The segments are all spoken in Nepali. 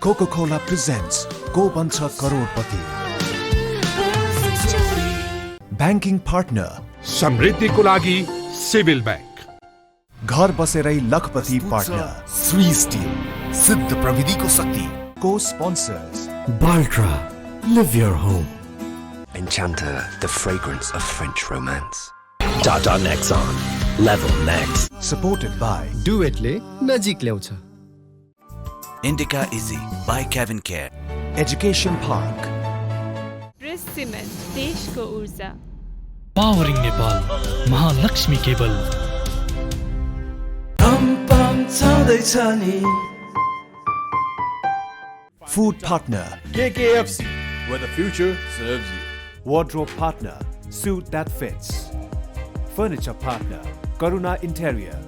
Coca-Cola presents Ko Bancha Crorepati. Banking partner समृद्धिको लागि सिभिल बैंक. घर बसेरै लखपति partner Sri Steel, सिद्ध प्रविधिको शक्ति. Co-sponsors Baltra, live your home. Enchanter, the fragrance of French romance. Tata Nexon, level next. supported by डुएटले नजिक ल्याउँछ. Indica Easy by Kevin Care. Education Park. Press cement देशको ऊर्जा. Powering Nepal Mahalaxmi cable. Food partner KKFC, where the future serves you. Wardrobe partner Suit That Fits. Furniture partner Karuna Interior.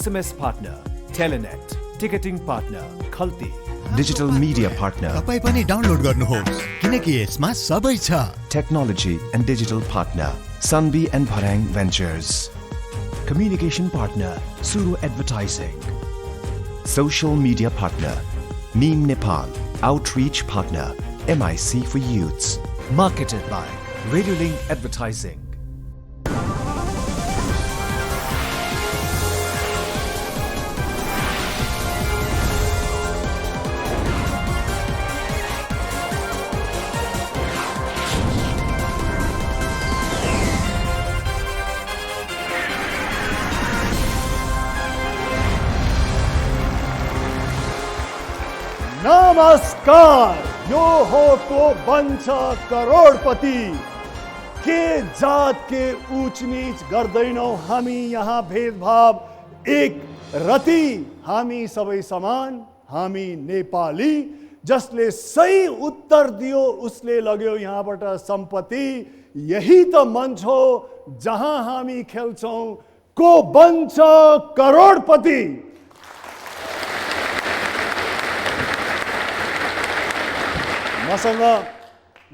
SMS partner Telenet. Ticketing partner Khalti. Digital media partner तपाई पनि डाउनलोड गर्नुहोस् किनकि यसमा सबै छ. Technology and digital partner Sunbi and Bharang Ventures. Communication partner Suru Advertising. Social media partner Meme Nepal. Outreach partner MIC for Youths. Marketed by Radiolink Advertising. नमस्कार, यो हो को बन्छ करोडपति. के जात के ऊंच नीच गर्दैनौ हामी यहाँ भेदभाव एक रति. हामी सबै समान, हामी नेपाली. जसले सही उत्तर दियो उसले लग्यो यहाँबाट सम्पत्ति. यही त मञ्च हो जहाँ हामी खेल्छौँ को बन्छ करोडपति. मसँग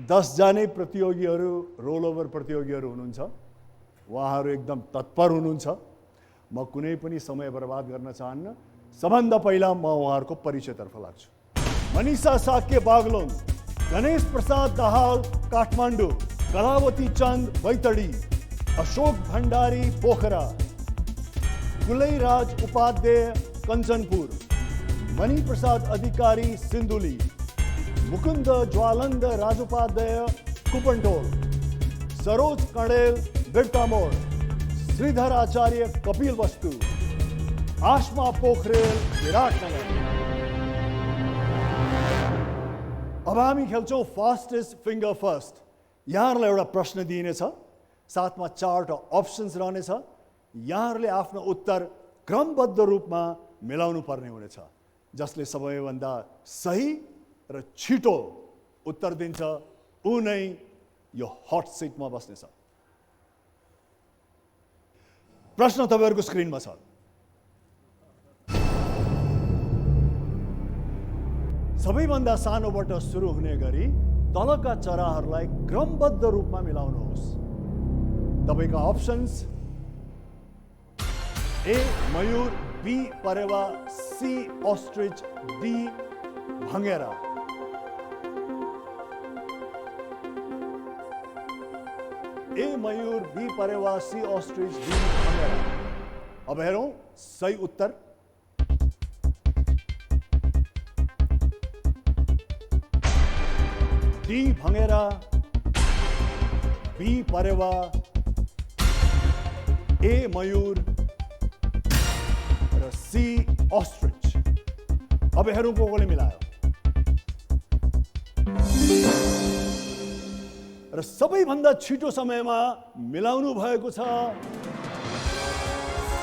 10 जना प्रतियोगीहरू रोल ओभर प्रतियोगीहरू हुनुहुन्छ. उहाँहरू एकदम तत्पर हुनुहुन्छ. म कुनै पनि समय बर्बाद गर्न चाहन्न. सबभन्दा पहिला म उहाँहरूको परिचयतर्फ लाग्छु. मनिषा साक्य बागलुङ, गणेश प्रसाद दाहाल काठमाडौँ, कलावती चन्द बैतडी, अशोक भण्डारी पोखरा, गुलैराज उपाध्याय कञ्चनपुर, मणिप्रसाद अधिकारी सिन्धुली, मुकुन्द ज्वालन्द राजोपाध्याय कुपनटोल, सरोज कणेल बिर्तामोड, श्रीधर आचार्य कपिल वस्तु, आश्मा पोखरेल विराटनगर. अब हामी खेल्छौँ फास्टेस्ट फिङ्गर फर्स्ट. यहाँहरूलाई एउटा प्रश्न दिइनेछ. साथमा 4वटा अप्सन्स रहनेछ. यहाँहरूले आफ्नो उत्तर क्रमबद्ध रूपमा मिलाउनु पर्ने हुनेछ. जसले सबैभन्दा सही र छिटो उत्तर दिन्छ ऊ नै यो हट सिटमा बस्नेछ. प्रश्न तपाईहरुको स्क्रिनमा छ. सबैभन्दा सानोबाट सुरु हुने गरी तलका चराहरूलाई क्रमबद्ध रूपमा मिलाउनुहोस्. तपाईका अप्सन्स ए मयूर, बी परेवा, सी ऑस्ट्रिच, डी भंगेरा. ए मयूर, बी परेवा, सी ऑस्ट्रिच, डी भंगेरा. अब हेरौं सही उत्तर. डी भंगेरा, बी परेवा, ए मयूर र सी ऑस्ट्रिच. अब हेरौं को कोले मिलायो. र सबैभन्दा छिटो समयमा मिलाउनु भएको छ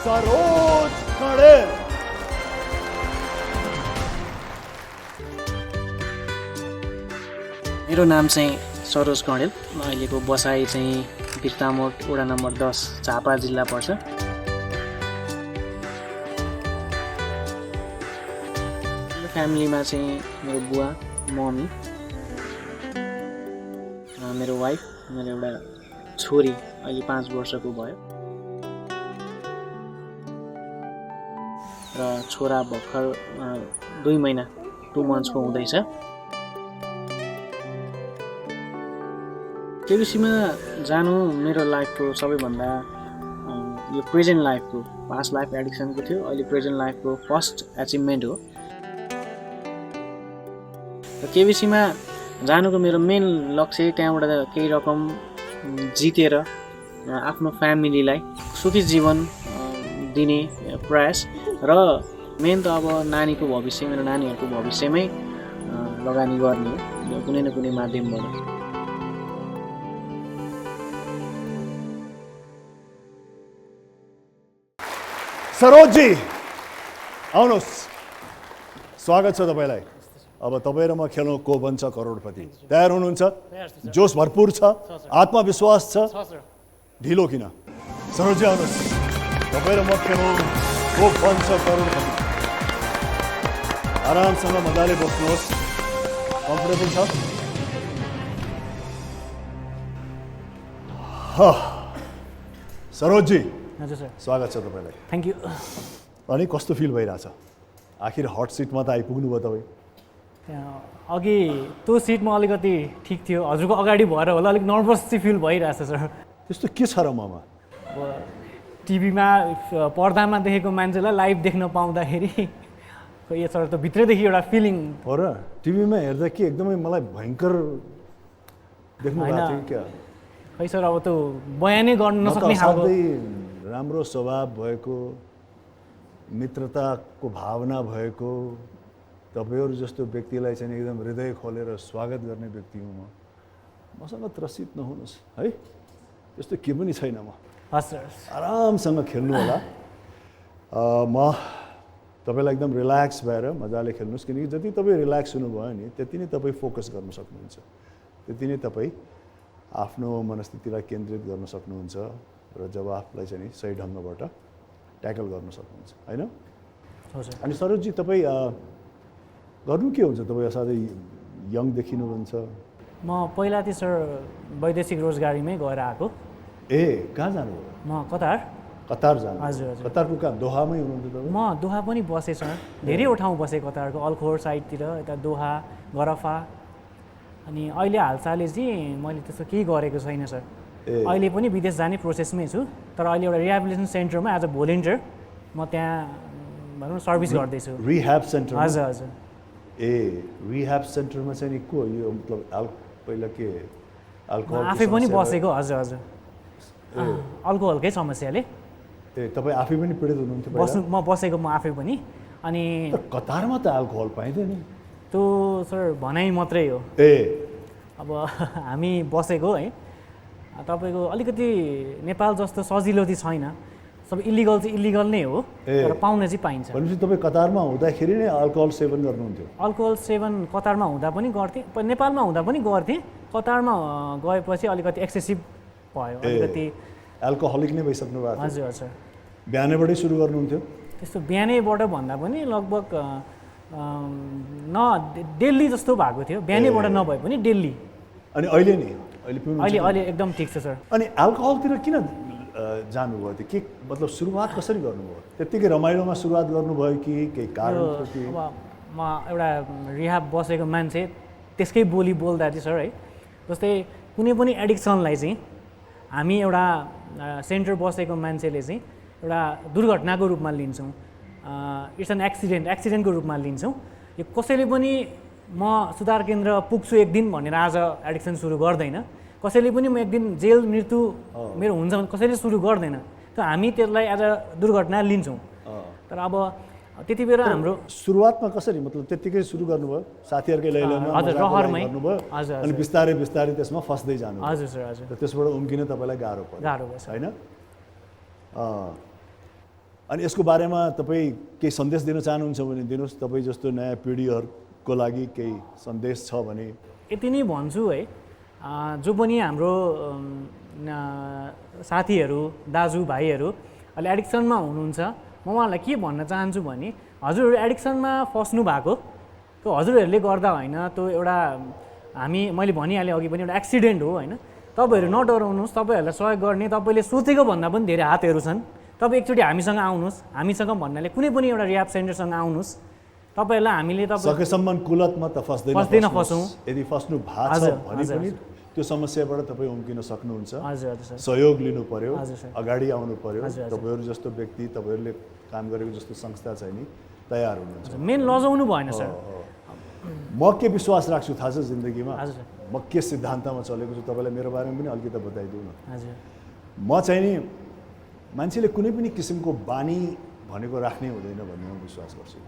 सरोज कणेल. मेरो नाम चाहिँ सरोज कणेल. अहिलेको बसाइ चाहिँ बिर्तामोड वडा नम्बर 10 झापा जिल्ला पर्छ. फ्यामिलीमा चाहिँ मेरो बुवा, मम्मी, मेरो वाइफ, मेरो एउटा छोरी अहिले 5 वर्षको भयो र छोरा भर्खर 2 महिना 2 मन्थ्सको हुँदैछ। केबिसीमा जानु मेरो लाइफको सबैभन्दा यो प्रेजेन्ट लाइफको, पास्ट लाइफ एडिक्सनको थियो, अहिले प्रेजेन्ट लाइफको फर्स्ट एचिभमेन्ट हो। र केबिसीमा जानुको मेरो मेन लक्ष्य त्यहाँबाट केही रकम जितेर आफ्नो फ्यामिलीलाई सुखी जीवन दिने प्रयास र मेन त अब नानीको भविष्य, मेरो नानीहरूको भविष्यमै लगानी गर्ने हो कुनै न कुनै माध्यमबाट। सरोजजी आउनुहोस्, स्वागत छ तपाईँलाई। अब तपाईँ र म खेलौँ को बन्छ करोडपति। तयार हुनुहुन्छ? जोस भरपुर छ, आत्मविश्वास छ, ढिलो किन? सरोजजी आउनुहोस्, तपाईँ र म खेलौँ को बन्छ करोडपति। आरामसँग मजाले बस्नुहोस्, कम्फर्टेबल छ? सरोजजी हजुर सर, स्वागत छ तपाईँलाई। Thank you. अनि कस्तो फिल भइरहेछ? आखिर हट सिटमा त आइपुग्नु भयो तपाईँ। अघि त्यो सिटमा अलिकति ठिक थियो, हजुरको अगाडि भएर होला अलिक नर्भस चाहिँ फिल भइरहेछ सर। त्यस्तो के छ र ममा? अब टिभीमा पर्दामा देखेको मान्छेलाई लाइभ देख्न पाउँदाखेरि यो सर त भित्रैदेखि एउटा फिलिङ हो र। टिभीमा हेर्दा के एकदमै मलाई भयङ्कर देख्नु भएको थियो क्या? खै सर, अब त्यो बयानै गर्न नसक्ने खालको राम्रो स्वभाव भएको, मित्रताको भावना भएको, तपाईँहरू जस्तो व्यक्तिलाई चाहिँ एकदम हृदय खोलेर स्वागत गर्ने व्यक्ति हुँ म। मसँग त्रसित नहुनुहोस् है, त्यस्तो के पनि छैन म। हस्, आरामसँग खेल्नु होला। म तपाईँलाई एकदम रिल्याक्स भएर मजाले खेल्नुहोस्, किनकि जति तपाईँ रिल्याक्स हुनुभयो नि त्यति नै तपाईँ फोकस गर्न सक्नुहुन्छ, त्यति नै तपाईँ आफ्नो मनस्थितिलाई केन्द्रित गर्न सक्नुहुन्छ र जवाफलाई चाहिँ सही ढङ्गबाट ट्याकल गर्न सक्नुहुन्छ होइन? अनि सरोजजी तपाईँ गर्नु के हुन्छ? तपाईँ असाध्यै यङ देखिनुहुन्छ। म पहिला चाहिँ सर वैदेशिक रोजगारीमै गएर आएको। ए, कहाँ जानुभयो? म कतार। कतार जानु? हजुर हजुर। कतारको कहाँ? दोहामै हुनुहुन्थ्यो तपाईँ? म दोहा पनि बसेँ सर, धेरैवटा ठाउँ बसेँ कतारको, अल्खोर साइडतिर, यता दोहा, गरफा। अनि अहिले हालसालै चाहिँ मैले त्यस्तो केही गरेको छैन सर। अहिले पनि विदेश जाने प्रोसेसमै छु, तर अहिले एउटा रिहेबिलिटेसन सेन्टरमा एज अ भोलिन्टियर म त्यहाँ भनौँ सर्भिस गर्दैछु। Rehab centre? हजुर हजुर। ए, रिह्याब सेन्टरमा चाहिँ नि को यो मतलब पहिला के अल्कोहल? आफै पनि बसेको। हजुर हजुर, अल्कोहलकै समस्याले। ए, तपाईँ आफै पनि पीडित हुनुहुन्थ्यो? म बसेको म आफै पनि। अनि कतारमा त अल्कोहल पाइँदैन? त्यो सर भनाइ मात्रै हो। ए, अब हामी बसेको है, तपाईँको अलिकति नेपाल जस्तो सजिलो चाहिँ छैन, सब इलिगल चाहिँ इलिगल नै हो, तर पाउन चाहिँ पाइन्छ। भनेपछि तपाईँ कतारमा हुँदाखेरि नै अल्कोहल सेवन गर्नुहुन्थ्यो? अल्कोहल सेवन कतारमा हुँदा पनि गर्थेँ, नेपालमा हुँदा पनि गर्थेँ, कतारमा गएपछि अलिकति एक्सेसिभ भयो, अलिकति एल्कोहलिक नै भइसक्नु भएको? हजुर हजुर। बिहानैबाटै सुरु गर्नुहुन्थ्यो? त्यस्तो बिहानैबाट भन्दा पनि लगभग न डेली जस्तो भएको थियो, बिहानैबाट नभए पनि डेली। अनि अहिले नि? अहिले पिउनु? अहिले एकदम ठिक छ सर। अनि अल्कोहलतिर किन जानुभयो त्यो? के मतलब सुरुवात कसरी गर्नुभयो? त्यत्तिकै रमाइलोमा सुरुवात गर्नुभयो कि केही कारण थियो? अब म एउटा रिहाब बसेको मान्छे, त्यसकै बोली बोल्दा चाहिँ सर है, जस्तै कुनै पनि एडिक्सनलाई चाहिँ हामी एउटा सेन्टर बसेको मान्छेले चाहिँ एउटा दुर्घटनाको रूपमा लिन्छौँ, इट्स एन एक्सिडेन्टको रूपमा लिन्छौँ। यो कसैले पनि म सुधार केन्द्र पुग्छु एक दिन भनेर आज एडिक्सन सुरु गर्दैन, कसैले पनि म एक दिन जेल मृत्यु मेरो हुन्छ भने कसैले सुरु गर्दैन, त हामी त्यसलाई एज अ दुर्घटना लिन्छौँ। तर अब त्यति बेला हाम्रो सुरुवातमा कसरी मतलब त्यत्तिकै सुरु गर्नुभयो? साथीहरूकै लैलैमा गर्नुभयो अनि बिस्तारै बिस्तारै त्यसमा फस्दै जानु? हजुर सर हजुर। त्यसबाट उम्किन तपाईँलाई गाह्रो भयो होइन? अनि यसको बारेमा तपाईँ केही सन्देश दिन चाहनुहुन्छ भने दिनुहोस्, तपाईँ जस्तो नयाँ पिँढीहरूको लागि केही सन्देश छ भने। यति नै भन्छु है, जो पनि हाम्रो साथीहरू दाजुभाइहरू अहिले एडिक्सनमा हुनुहुन्छ, म उहाँलाई के भन्न चाहन्छु भने हजुरहरू एडिक्सनमा फस्नु भएको त्यो हजुरहरूले गर्दा होइन, त्यो एउटा मैले भनिहालेँ अघि पनि एउटा एक्सिडेन्ट हो होइन। तपाईँहरू नडराउनुहोस्, तपाईँहरूलाई सहयोग गर्ने तपाईँले सोचेको भन्दा पनि धेरै हातहरू छन्। तपाईँ एकचोटि हामीसँग आउनुहोस्, हामीसँग भन्नाले कुनै पनि एउटा रिह्याब सेन्टरसँग आउनुहोस्, तपाईँहरूलाई हामीले सकेसम्म कुलतमा त फस्दैन फसौँ। यदि फस्नु भएको छ भने पनि त्यो समस्याबाट तपाईँ उम्किन सक्नुहुन्छ। हजुर हजुर सर। सहयोग लिनु पर्यो, हजुर सर। अगाडि आउनु पर्यो। हजुर, हजुर। तपाईँहरू जस्तो व्यक्ति, तपाईँहरूले काम गरेको जस्तो संस्था चाहिँ नि तयार हुनुहुन्छ। मेन लजाउनु भएन सर। म के विश्वास राख्छु थाहा छ जिन्दगीमा, हजुर म के सिद्धान्तमा चलेको छु तपाईँलाई मेरो बारेमा पनि अलिकति बताइदिउँ न। हजुर म चाहिँ नि मान्छेले कुनै पनि किसिमको बानी भनेको राख्नै हुँदैन भन्ने म विश्वास गर्छु।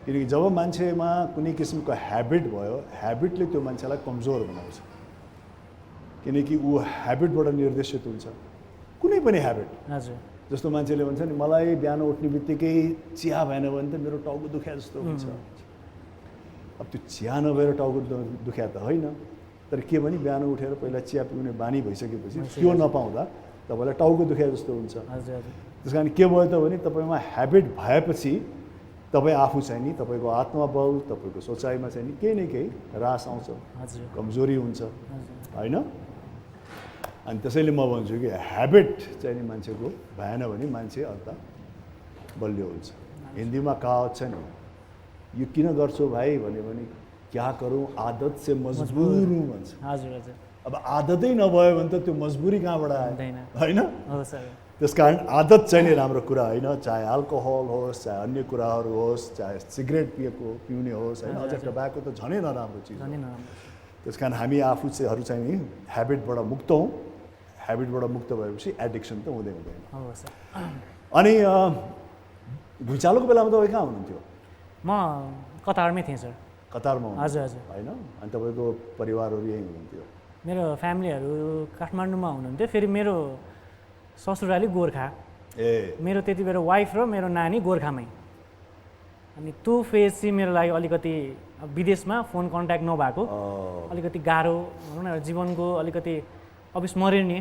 किनकि जब मान्छेमा कुनै किसिमको ह्याबिट भयो, ह्याबिटले त्यो मान्छेलाई कमजोर बनाउँछ। किनकि ऊ ह्याबिटबाट निर्देशित हुन्छ, कुनै पनि ह्याबिट। हजुर जस्तो मान्छेले भन्छ नि मलाई बिहान उठ्ने बित्तिकै चिया भएन भने त मेरो टाउको दुख्या जस्तो हुन्छ। अब त्यो चिया नभएर टाउको दुख्या त होइन, तर के भने बिहान उठेर पहिला चिया पिउने बानी भइसकेपछि त्यो नपाउँदा तपाईँलाई टाउको दुख्या जस्तो हुन्छ। त्यस कारण के भयो त भने तपाईँमा ह्याबिट भएपछि तपाईँ आफू चाहिँ नि तपाईँको आत्मबल, तपाईँको सोचाइमा चाहिँ नि केही न केही ह्रास आउँछ, कमजोरी हुन्छ होइन। अनि त्यसैले म भन्छु कि ह्याबिट चाहिँ नि मान्छेको भएन भने मान्छे अन्त बलियो हुन्छ। हिन्दीमा कहावत छ नि, यो किन गर्छौ भाइ भन्यो भने क्या करूँ आदत से मजबुर हूँ भन्छ। हजुर हजुर। अब आदतै नभयो भने त त्यो मजबुरी कहाँबाट आयो होइन। हो सर। त्यस कारण आदत चाहिँ नि राम्रो कुरा होइन, चाहे अल्कोहल होस्, चाहे अन्य कुराहरू होस्, चाहे सिगरेट पिउने होस् होइन। अझ टोब्याको त झनै नराम्रो चिज। त्यस कारण हामी आफूहरू चाहिँ नि ह्याबिटबाट मुक्त हौँ। ह्याबिटबाट मुक्त भएपछि एडिक्सन त हुँदै हुँदैन। अनि भुइँचालोको बेलामा तपाईँ कहाँ हुनुहुन्थ्यो? म कतारमै थिएँ सर। कतारमा? हजुर हजुर। होइन, अनि तपाईँको परिवारहरू यहीँ हुनुहुन्थ्यो? मेरो फ्यामिलीहरू काठमाडौँमा हुनुहुन्थ्यो। फेरि मेरो ससुराली गोर्खा। मेरो त्यति बेला वाइफ र मेरो नानी गोर्खामै। अनि त्यो फेज चाहिँ मेरो लागि अलिकति विदेशमा फोन कन्ट्याक्ट नभएको अलिकति गाह्रो भनौँ न, जीवनको अलिकति अविस्मरणीय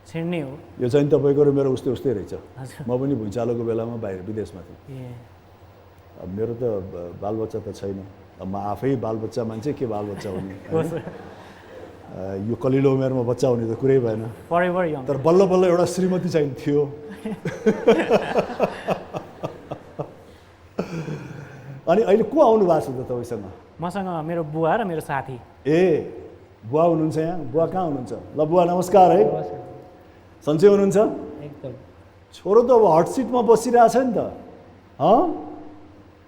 क्षण नै हो। यो चाहिँ तपाईँको र मेरो उस्तै उस्तै रहेछ। म पनि भुइँचालोको बेलामा बाहिर विदेशमा थिएँ। अब मेरो त बालबच्चा त छैन, अब म आफै बालबच्चा मान्छे के बालबच्चा हुने। यो कलिलो उमेरमा बच्चा हुने त कुरै भएन, तर बल्ल बल्ल एउटा श्रीमती चाहिँ थियो। अनि अहिले को आउनु भएको छ त तपाईँसँग? मसँग मेरो बुवा र मेरो साथी। बुवा हुनुहुन्छ यहाँ? बुवा कहाँ हुनुहुन्छ? ल बुवा नमस्कार है, सन्चै हुनुहुन्छ? एकदम। छोरो त अब हट सिटमा बसिरहेछ नि त,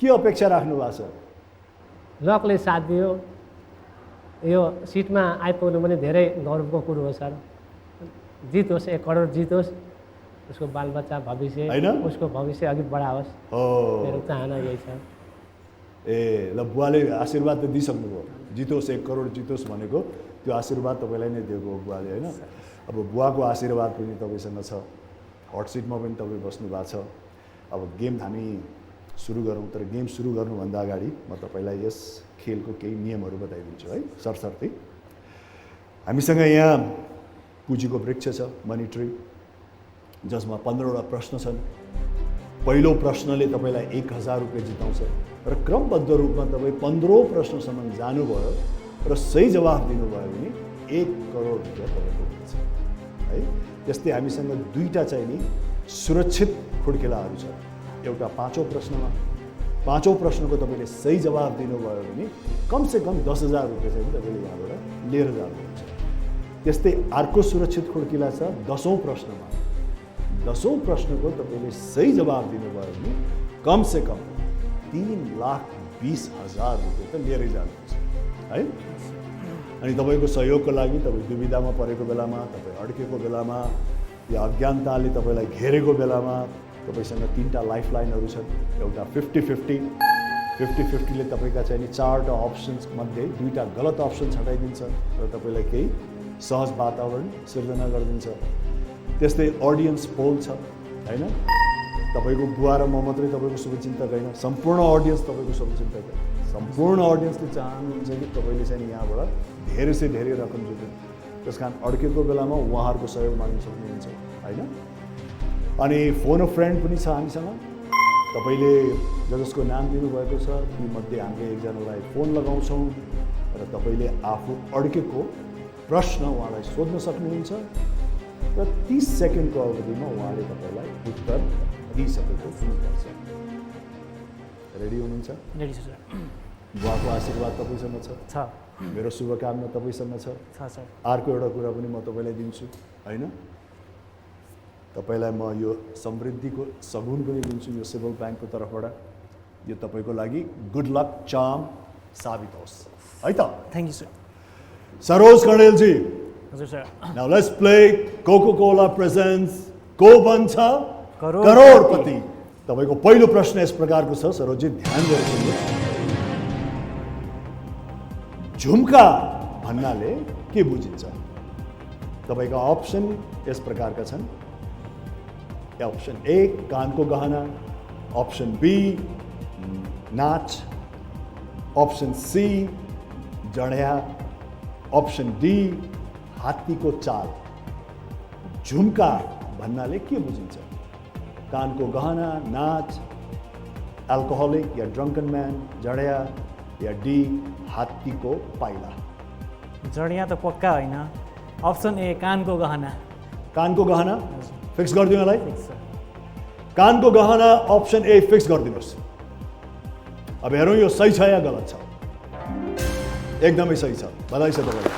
के अपेक्षा राख्नु भएको छ? लकले साथ दियो, यो सिटमा आइपुग्नु पनि धेरै गौरवको कुरो हो सर। जितोस्, 1 करोड जितोस्, उसको बालबच्चा भविष्य, उसको भविष्य अघि बढाओस्, मेरो चाहना यही छ। ल बुवाले आशीर्वाद त दिइसक्नुभयो, जितोस् 1 करोड जितोस् भनेको त्यो आशीर्वाद तपाईँलाई नै दिएको हो बुवाले होइन। अब बुवाको आशीर्वाद पनि तपाईँसँग छ, हट सिटमा पनि तपाईँ बस्नु भएको छ। अब गेम हामी सुरु गरौँ, तर गेम सुरु गर्नुभन्दा अगाडि म तपाईँलाई यस खेलको केही नियमहरू बताइदिन्छु है सरसर्ती। हामीसँग यहाँ पुँजीको वृक्ष छ, मनी ट्री, जसमा 15वटा प्रश्न छन्। पहिलो प्रश्नले तपाईँलाई 1000 रुपियाँ जिताउँछ र क्रमबद्ध रूपमा तपाईँ 15औं प्रश्नसम्म जानुभयो र सही जवाफ दिनुभयो भने 1 करोड रुपियाँ तपाईँको हुन्छ है। त्यस्तै हामीसँग 2टा चाहिँ नि सुरक्षित खुड्किलाहरू छ। एउटा 5औं प्रश्नमा, 5औं प्रश्नको तपाईँले सही जवाब दिनुभयो भने कमसेकम 10,000 रुपियाँ चाहिँ तपाईँले यहाँबाट लिएर जानुहुन्छ। त्यस्तै अर्को सुरक्षित खुड्किला छ 10औं प्रश्नमा। 10औं प्रश्नको तपाईँले सही जवाब दिनुभयो भने कमसेकम 3,20,000 रुपियाँ त लिएरै जानुहुन्छ है। अनि तपाईँको सहयोगको लागि तपाईँ दुविधामा परेको बेलामा, तपाईँ अड्केको बेलामा, या अज्ञानताले तपाईँलाई घेरेको बेलामा तपाईँसँग 3टा लाइफलाइनहरू छन्। एउटा 50-50ले तपाईँका चाहिँ नि 4टा अप्सन्स मध्ये 2टा गलत अप्सन छटाइदिन्छ र तपाईँलाई केही सहज वातावरण सिर्जना गरिदिन्छ। त्यस्तै अडियन्स पोल छ होइन। तपाईँको बुवा र म मात्रै तपाईँको शुभचिन्तक होइन, सम्पूर्ण अडियन्स तपाईँको शुभचिन्तक हो। सम्पूर्ण अडियन्सले चाहनुहुन्छ कि तपाईँले चाहिँ यहाँबाट धेरै से धेरै रकम जित्नु। त्यस कारण अड्केको बेलामा उहाँहरूको सहयोग माग्न सक्नुहुन्छ होइन। अनि फोन अ फ्रेन्ड पनि छ हामीसँग। तपाईँले जसको नाम दिनुभएको छ तीमध्ये हामीले एकजनालाई फोन लगाउँछौँ र तपाईँले आफू अड्केको प्रश्न उहाँलाई सोध्न सक्नुहुन्छ र 30 सेकेन्डको अवधिमा उहाँले तपाईँलाई उत्तर दिइसकेको हुनुपर्छ। रेडी हुनुहुन्छ? रेडी छु सर। बुवाको आशीर्वाद तपाईँसँग छ, मेरो शुभकामना तपाईँसँग छ सर। अर्को एउटा कुरा पनि म तपाईँलाई दिन्छु होइन, तपाईँलाई म यो समृद्धिको सगुन पनि दिन्छु यो सिभिल ब्याङ्कको तर्फबाट। यो तपाईँको लागि गुड लक चार्म साबित होस् है त। Thank you sir. सरोज कणेलजी, हजुर sir. Now let's play Coca-Cola presents को बन्छ करोडपति। तपाईँको पहिलो प्रश्न यस प्रकारको छ, सरोजजी ध्यान दिएर सुन्नुहोस्। झुम्का भन्नाले के बुझिन्छ? तपाईँका अप्सन यस प्रकारका छन्। ऑप्शन ए कानको गहना, ऑप्शन बी नाच, ऑप्शन सी जड्या, ऑप्शन डी हात्तीको चाल। झुम्का भन्नाले के बुझिन्छ? कानको गहना, नाच, अल्कोहलिक या ड्रंकन मैन, जड्या या डी हात्तीको पाइला। जडिया त पक्का होइन। ऑप्शन ए कानको गहना। कानको गहना फिक्स गरिदिनु मलाई। कानको गहना ऑप्शन ए फिक्स गरिदिनुहोस्। अब हेरौँ यो सही छ या गलत छ। एकदमै सही छ, बधाई छ तपाईँलाई।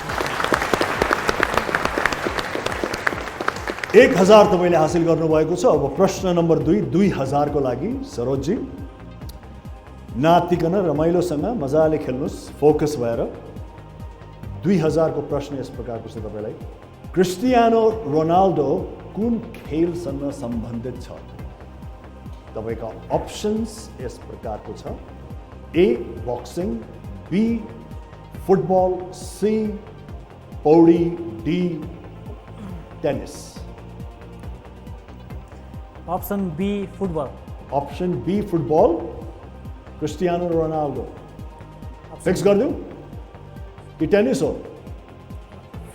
1000 तपाईँले हासिल गर्नुभएको छ। अब प्रश्न नम्बर 2, 2000 को लागि सरोजजी नातिकन रमाइलोसँग मजाले खेल्नुहोस्, फोकस भएर। 2000 को प्रश्न यस प्रकारको छ तपाईँलाई। क्रिस्टियानो रोनाल्डो कुन खेलसँग सम्बन्धित छ? तपाईँका अप्सन्स यस प्रकारको छ। A boxing, B football, C पौडी, D tennis. Option B football. Option B football, Cristiano Ronaldo fix कर दूं कि टेनिस हो?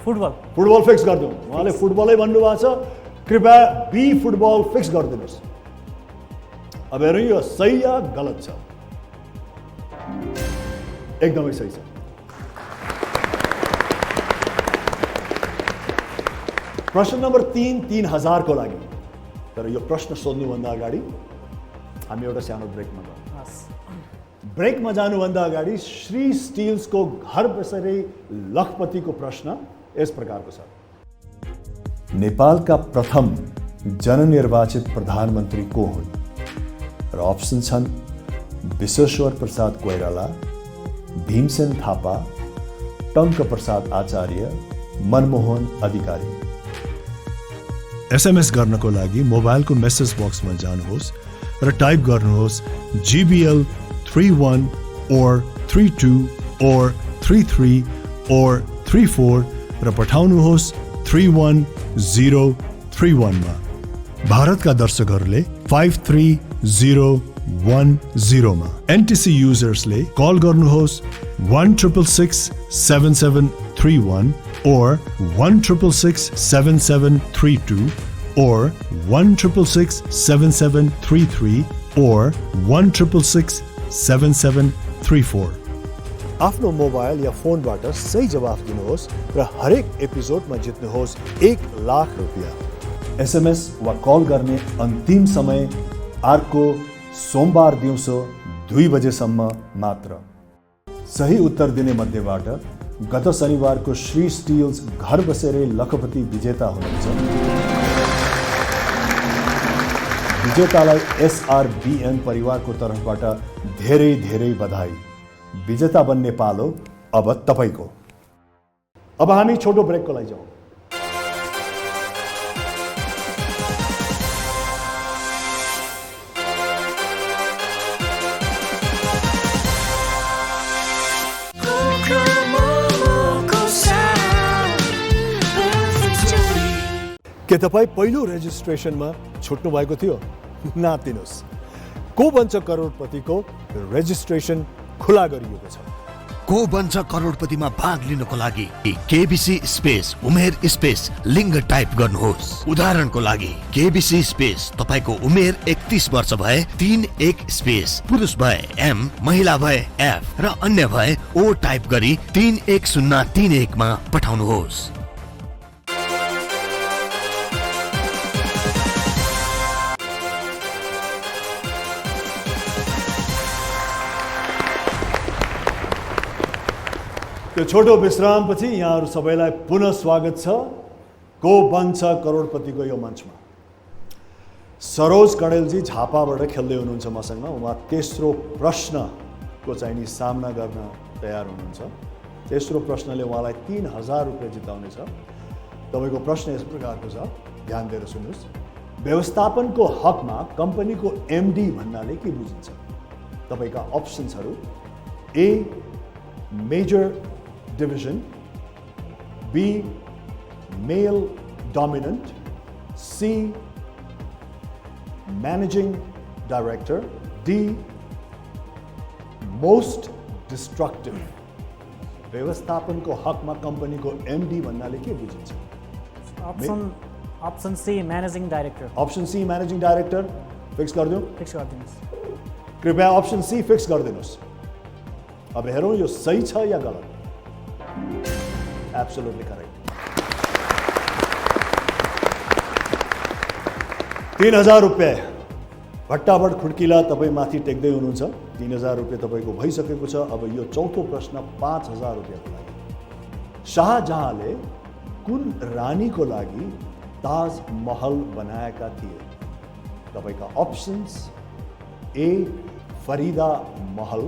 फुटबल। फुटबल फिक्स कर दूं। उहाँले फुटबलै भन्नुभएको छ। कृपया बी फुटबल फिक्स गरिदिनुहोस्। अब हेरौँ यो सही या गलत छ। एकदमै सही छ। प्रश्न नम्बर 3, 3000 को लागि। तर यो प्रश्न सोध्नुभन्दा अगाडि हामी एउटा सानो ब्रेकमा जाउँ। ब्रेकमा जानुभन्दा अगाडि श्री स्टिल्सको घर बसेरै लखपतिको प्रश्न यस प्रकारको छ। नेपालका प्रथम जननिर्वाचित प्रधानमन्त्री को हुन्? र अप्सन छन् विश्वेश्वर प्रसाद कोइराला, भीमसेन थापा, टंक प्रसाद आचार्य, मनमोहन अधिकारी। एसएमएस गर्नको लागि मोबाइलको मेसेज बक्समा जानुहोस् र टाइप गर्नुहोस् GBL 31 or 32 or 33 or 34 र पठाउनुहोस् 31031 मा। भारतका दर्शकहरूले 53010 मा। एनटीसी युजर्सले कल गर्नुहोस् 1666731 or 1666732 or 1666733 or 1666734। आफ्नो मोबाइल या फोनबाट सही जवाफ दिनुहोस् र हरेक एपिसोडमा जित्नुहोस् 1 लाख रुपैयाँ। एसएमएस वा कल गर्ने अन्तिम समय अर्को सोमबार दिउँसो 2 बजेसम्म मात्र। सही उत्तर दिने मध्येबाट गत शनिबारको श्री स्टिल्स घर बसेरै लखपति विजेता हुनुहुन्छ। विजेतालाई SRBN परिवारको तर्फबाट धेरै धेरै बधाई। विजेता बन्ने पालो अब तपाईको। अब हामी छोटो ब्रेकको लागि जाउँ। के तपाईँ पहिलो रेजिस्ट्रेसनमा छुट्नु भएको थियो? नातिनुहोस्, को बन्छ करोडपतिको रेजिस्ट्रेसन खुला गरिएको छ। को बन्छ करोडपतिमा भाग लिनको लागि केबीसी स्पेस उमेर स्पेस लिङ्ग टाइप गर्नुहोस्। उदाहरणको लागि केबीसी स्पेस तपाईको उमेर 31 वर्ष भए 31 स्पेस, पुरुष भए M, महिला भए F र अन्य भए O टाइप गरी 31031 मा पठाउनुहोस्। त्यो छोटो विश्रामपछि यहाँहरू सबैलाई पुनः स्वागत छ को बन्छ करोडपतिको यो मञ्चमा। सरोज कणेलजी झापाबाट खेल्दै हुनुहुन्छ मसँग। उहाँ तेस्रो प्रश्नको चाहिँ नि सामना गर्न तयार हुनुहुन्छ। तेस्रो प्रश्नले उहाँलाई 3000 रुपियाँ जिताउनेछ। तपाईँको प्रश्न यस प्रकारको छ, ध्यान दिएर सुन्नुहोस्। व्यवस्थापनको हकमा कम्पनीको एमडी भन्नाले के बुझिन्छ? तपाईँका अप्सन्सहरू A major division, B male dominant, C managing director, D most destructive. व्यवस्थापनको हकमा कम्पनीको एमडी भन्नाले के बुझिन्छ? Option C managing director. Option C managing director fix गरिदिउँ? फिक्स गरिदिनुहोस्। कृपया अप्सन सी फिक्स गरिदिनुहोस्। अब हेरौँ यो सही छ या गलत। Absolutely correct. 3000 रुपियाँ भट्टाभट खुड्किला तपाईँ माथि टेक्दै हुनुहुन्छ। 3000 रुपियाँ तपाईँको भइसकेको छ। अब यो चौथो प्रश्न 5000 रुपियाँको लागि। शाहजहाँले कुन रानीको लागि ताजमहल बनाएका थिए? तपाईँका options A Farida Mahal,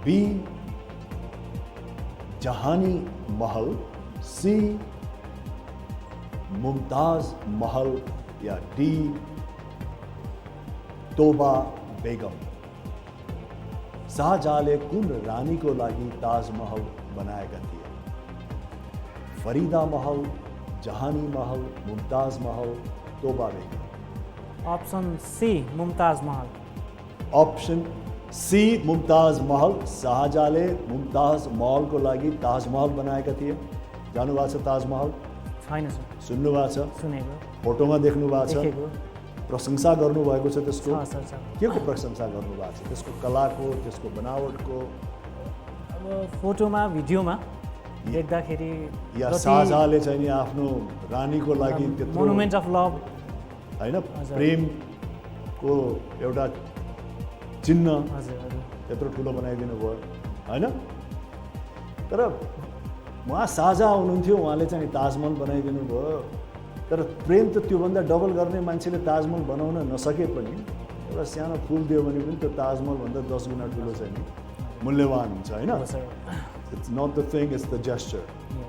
B Jahani Mahal, C Mumtaz Mahal या डी तोबा बेगम। शाहजहाँले कुन रानीको लागि ताजमहल बनाएका थिए? फरीदा महल, जहानी महल, मुमताज महल, तोबा बेगम। अप्सन सी मुमताज महल। अप्सन सी मुमताज महल। शाहजहाँले मुमताज महलको लागि ताजमहल बनाएका थिए। जानुभएको छ ताजमहल? छैन सर। सुन्नुभएको छ? सुनेको। फोटोमा देख्नु भएको छ? प्रशंसा गर्नुभएको छ त्यसको? के को प्रशंसा गर्नुभएको छ? त्यसको कलाको, त्यसको बनावटको? अब फोटोमा, भिडियोमा देख्दाखेरि या शाहजहाँले चाहिँ नि आफ्नो रानीको लागि त्यत्रो मोनुमेन्ट अफ लभ हैन, प्रेमको एउटा चिन्ह त्यत्रो ठुलो बनाइदिनु भयो हैन। तर उहाँ शाहजहाँ हुनुहुन्थ्यो, उहाँले चाहिँ ताजमहल बनाइदिनु भयो। तर प्रेम त त्योभन्दा डबल गर्ने मान्छेले ताजमहल बनाउन नसके पनि एउटा सानो फुल दियो भने पनि त्यो ताजमहलभन्दा 10 गुणा ठुलो चाहिँ नि मूल्यवान हुन्छ हैन। It's not the thing, it's the gesture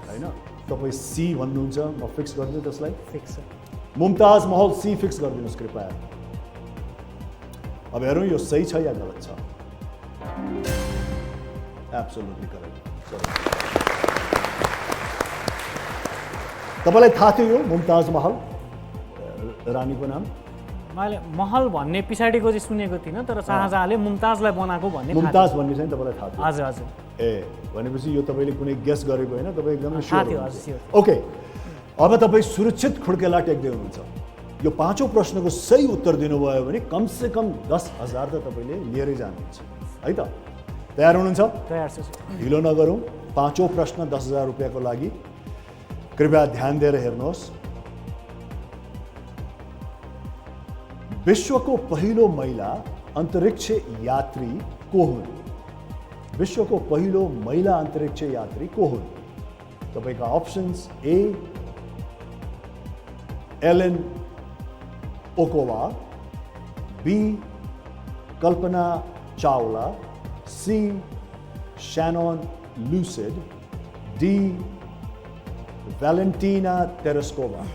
हैन। तपाईँ सी भन्नुहुन्छ, म फिक्स गरिदिउँ त्यसलाई? Fix. Mumtaz Mahal C fix गरिदिनुहोस् कृपया। अब हेरौँ यो सही छ या गलत छ। Absolutely correct. तपाईँलाई थाहा थियो यो मुमताज महल रानीको नाम? मैले महल भन्ने पछाडिको चाहिँ सुनेको थिइनँ, तर शाहजहाँले मुमताजलाई बनाएको भन्ने मुमताज भन्ने चाहिँ तपाईँलाई थाहा थियो? हजुर हजुर। ए भनेपछि यो तपाईँले कुनै गेस गरेको होइन, तपाईँ एकदमै थाहा थियो। हजुर। ओके, अब तपाईँ सुरक्षित खुड्केला टेक्दै हुनुहुन्छ। यो पाँचौँ प्रश्नको सही उत्तर दिनुभयो भने कमसेकम 10,000 त तपाईँले लिएरै जानुहुन्छ है त। तयार हुनुहुन्छ? तयार छु। ढिलो नगरौँ। पाँचौँ प्रश्न 10,000 रुपियाँको लागि। कृपया ध्यान दिएर हेर्नुहोस्। विश्वको पहिलो महिला अन्तरिक्ष यात्री को हुन्? विश्वको पहिलो महिला अन्तरिक्ष यात्री को हुन्? तपाईँका options A Ellen Ochoa, B Kalpana Chawla, C Shannon Lucid, D Valentina Tereshkova.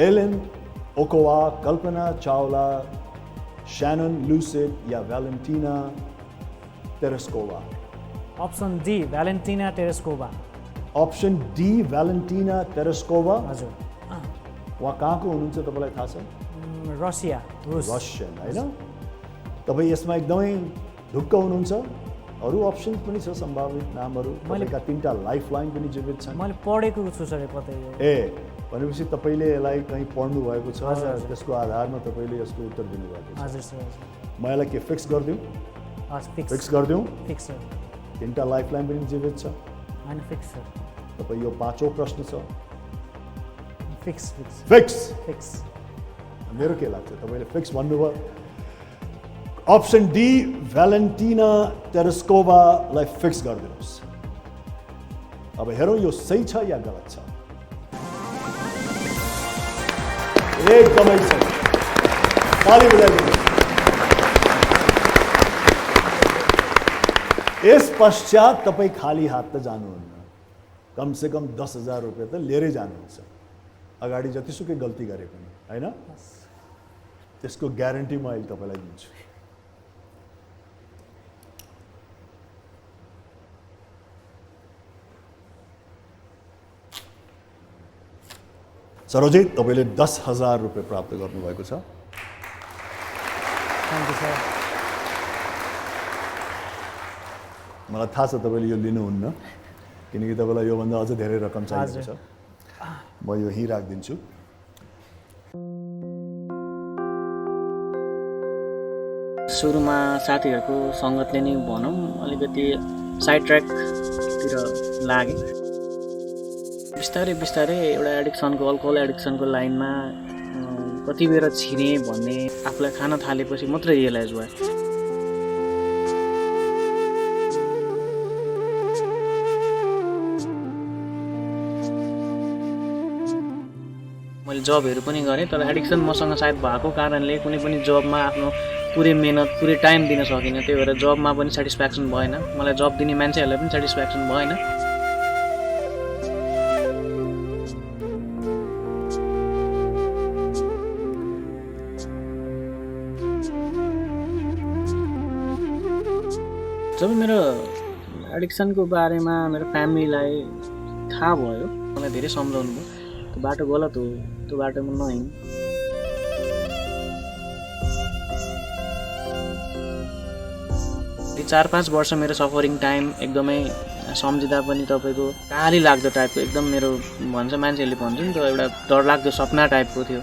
Ellen Ochoa, Kalpana Chawla, Shannon Lucid या Valentina Tereshkova. Option D Valentina Tereshkova. Option D Valentina Tereshkova. हजुर। उहाँ कहाँको हुनुहुन्छ तपाईँलाई थाहा छ? रसिया, रुस। रसियन हैन। तपाईँ यसमा एकदमै ढुक्क हुनुहुन्छ? अरू अप्सन पनि छ, सम्भावित नामहरू। तपाईँका 3टा लाइफलाइन पनि जीवित छन्। मैले पढेको छु सर कतै। ए भनेपछि तपाईँले यसलाई कहीँ पढ्नु भएको छ, त्यसको आधारमा तपाईँले यसको उत्तर दिनुभएको छ। हजुर सर। म यसलाई के फिक्स गरिदिउँ? फिक्स गरिदिउँ? Fix sir. 3टा लाइफलाइन पनि जीवित छ। हैन फिक्स सर। तपाईँ यो पाँचौँ प्रश्न छ। Fix fix fix fix. मेरो के लाग्छ? तपाईँले फिक्स भन्नुभयो। अप्सन डी भ्यालेन्टिना टेरेस्कोभालाई फिक्स गरिदिनुहोस्। अब हेरौँ यो सही छ या गलत छ। एकदमै सही, ताली बजाइदिनुहोस्। यस पश्चात तपाईँ खाली हात त जानुहुन्न, कमसेकम 10,000 रुपियाँ त लिएरै जानुहुन्छ, अगाडि जतिसुकै गल्ती गरे पनि, होइन? त्यसको ग्यारेन्टी म अहिले तपाईँलाई दिन्छु। सरोजी, तपाईँले 10,000 रुपियाँ प्राप्त गर्नुभएको छ। Thank you sir. मलाई थाहा छ तपाईँले यो लिनुहुन्न, किनकि तपाईँलाई योभन्दा अझ धेरै रकम चाहिएको छ। म यो यहीँ राखिदिन्छु। सुरुमा साथीहरूको सङ्गतले नै भनौँ अलिकति साइड ट्र्याकतिर लागेँ। बिस्तारै बिस्तारै एउटा एडिक्सनको, अल्कोहल एडिक्सनको लाइनमा कति बेर छिरेँ भन्ने आफूलाई खान थालेपछि मात्रै रियलाइज भयो। मैले जबहरू पनि गरेँ, तर एडिक्सन मसँग सायद भएको कारणले कुनै पनि जबमा आफ्नो पुरै मेहनत, पुरै टाइम दिन सकिनँ। त्यही भएर जबमा पनि सेटिस्फ्याक्सन भएन, मलाई जब दिने मान्छेहरूलाई पनि सेटिस्फ्याक्सन भएन। जब मेरो एडिक्सनको बारेमा मेरो फ्यामिलीलाई थाहा भयो, मलाई धेरै सम्झाउनु भयो, त्यो बाटो गलत हो, त्यो बाटोमा नहिँड। त्यो 4-5 वर्ष मेरो सफरिङ टाइम एकदमै सम्झिँदा पनि तपाईँको गाली लाग्दो टाइपको, एकदम मेरो भन्छ मान्छेहरूले भन्छ नि त, एउटा डरलाग्दो सपना टाइपको थियो।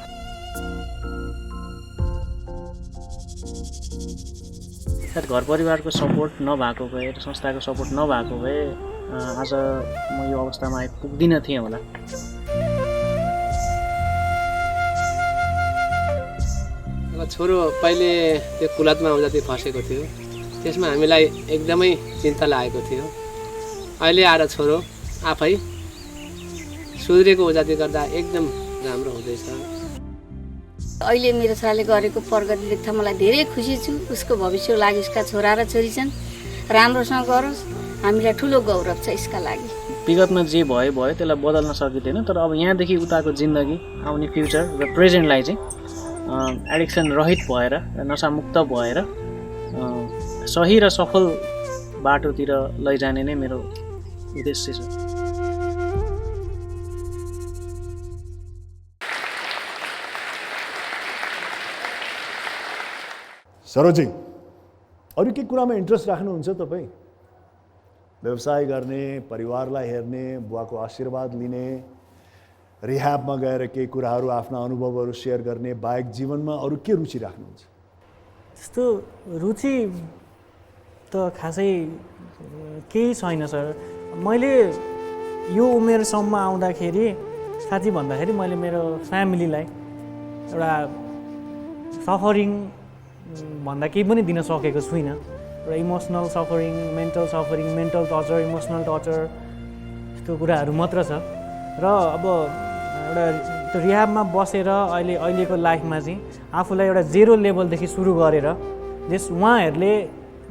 सायद घर परिवारको सपोर्ट नभएको भए र संस्थाको सपोर्ट नभएको भए आज म यो अवस्थामा आइपुग्दिनँ थिएँ होला। छोरो पहिले त्यो कुलतमा आउँदा त्यो फसेको थियो, त्यसमा हामीलाई एकदमै चिन्ता लागेको थियो। अहिले आएर छोरो आफै सुध्रेको उजाति गर्दा एकदम राम्रो हुँदैछ। अहिले मेरो छोराले गरेको प्रगति देख्दा मलाई धेरै खुसी छु। उसको भविष्यको लागि उसका छोरा र छोरी छन्, राम्रोसँग गरोस्, हामीलाई ठुलो गौरव छ यसका लागि। विगतमा जे भयो भयो, त्यसलाई बदल्न सकिँदैन, तर अब यहाँदेखि उताको जिन्दगी, आउने फ्युचर र प्रेजेन्टलाई चाहिँ एडिक्सन रहित भएर, नसामुक्त भएर सही र सफल बाटोतिर लैजाने नै मेरो उद्देश्य छ। सरोजी, अरू के कुरामा इन्ट्रेस्ट राख्नुहुन्छ तपाईँ? व्यवसाय गर्ने, परिवारलाई हेर्ने, बुवाको आशीर्वाद लिने, रिह्याबमा गएर केही कुराहरू, आफ्ना अनुभवहरू सेयर गर्ने बाहेक जीवनमा अरू के रुचि राख्नुहुन्छ? त्यस्तो रुचि त खासै केही छैन सर। मैले यो उमेरसम्म आउँदाखेरि, साँच्ची भन्दाखेरि मैले मेरो फ्यामिलीलाई एउटा सफरिङ भन्दा केही पनि दिन सकेको छुइनँ। एउटा emotional suffering, mental suffering, mental torture, emotional torture, यस्तो कुराहरू मात्र छ। र अब एउटा त्यो रिह्याबमा बसेर अहिलेको लाइफमा चाहिँ आफूलाई एउटा जेरो लेभलदेखि सुरु गरेर, उहाँहरूले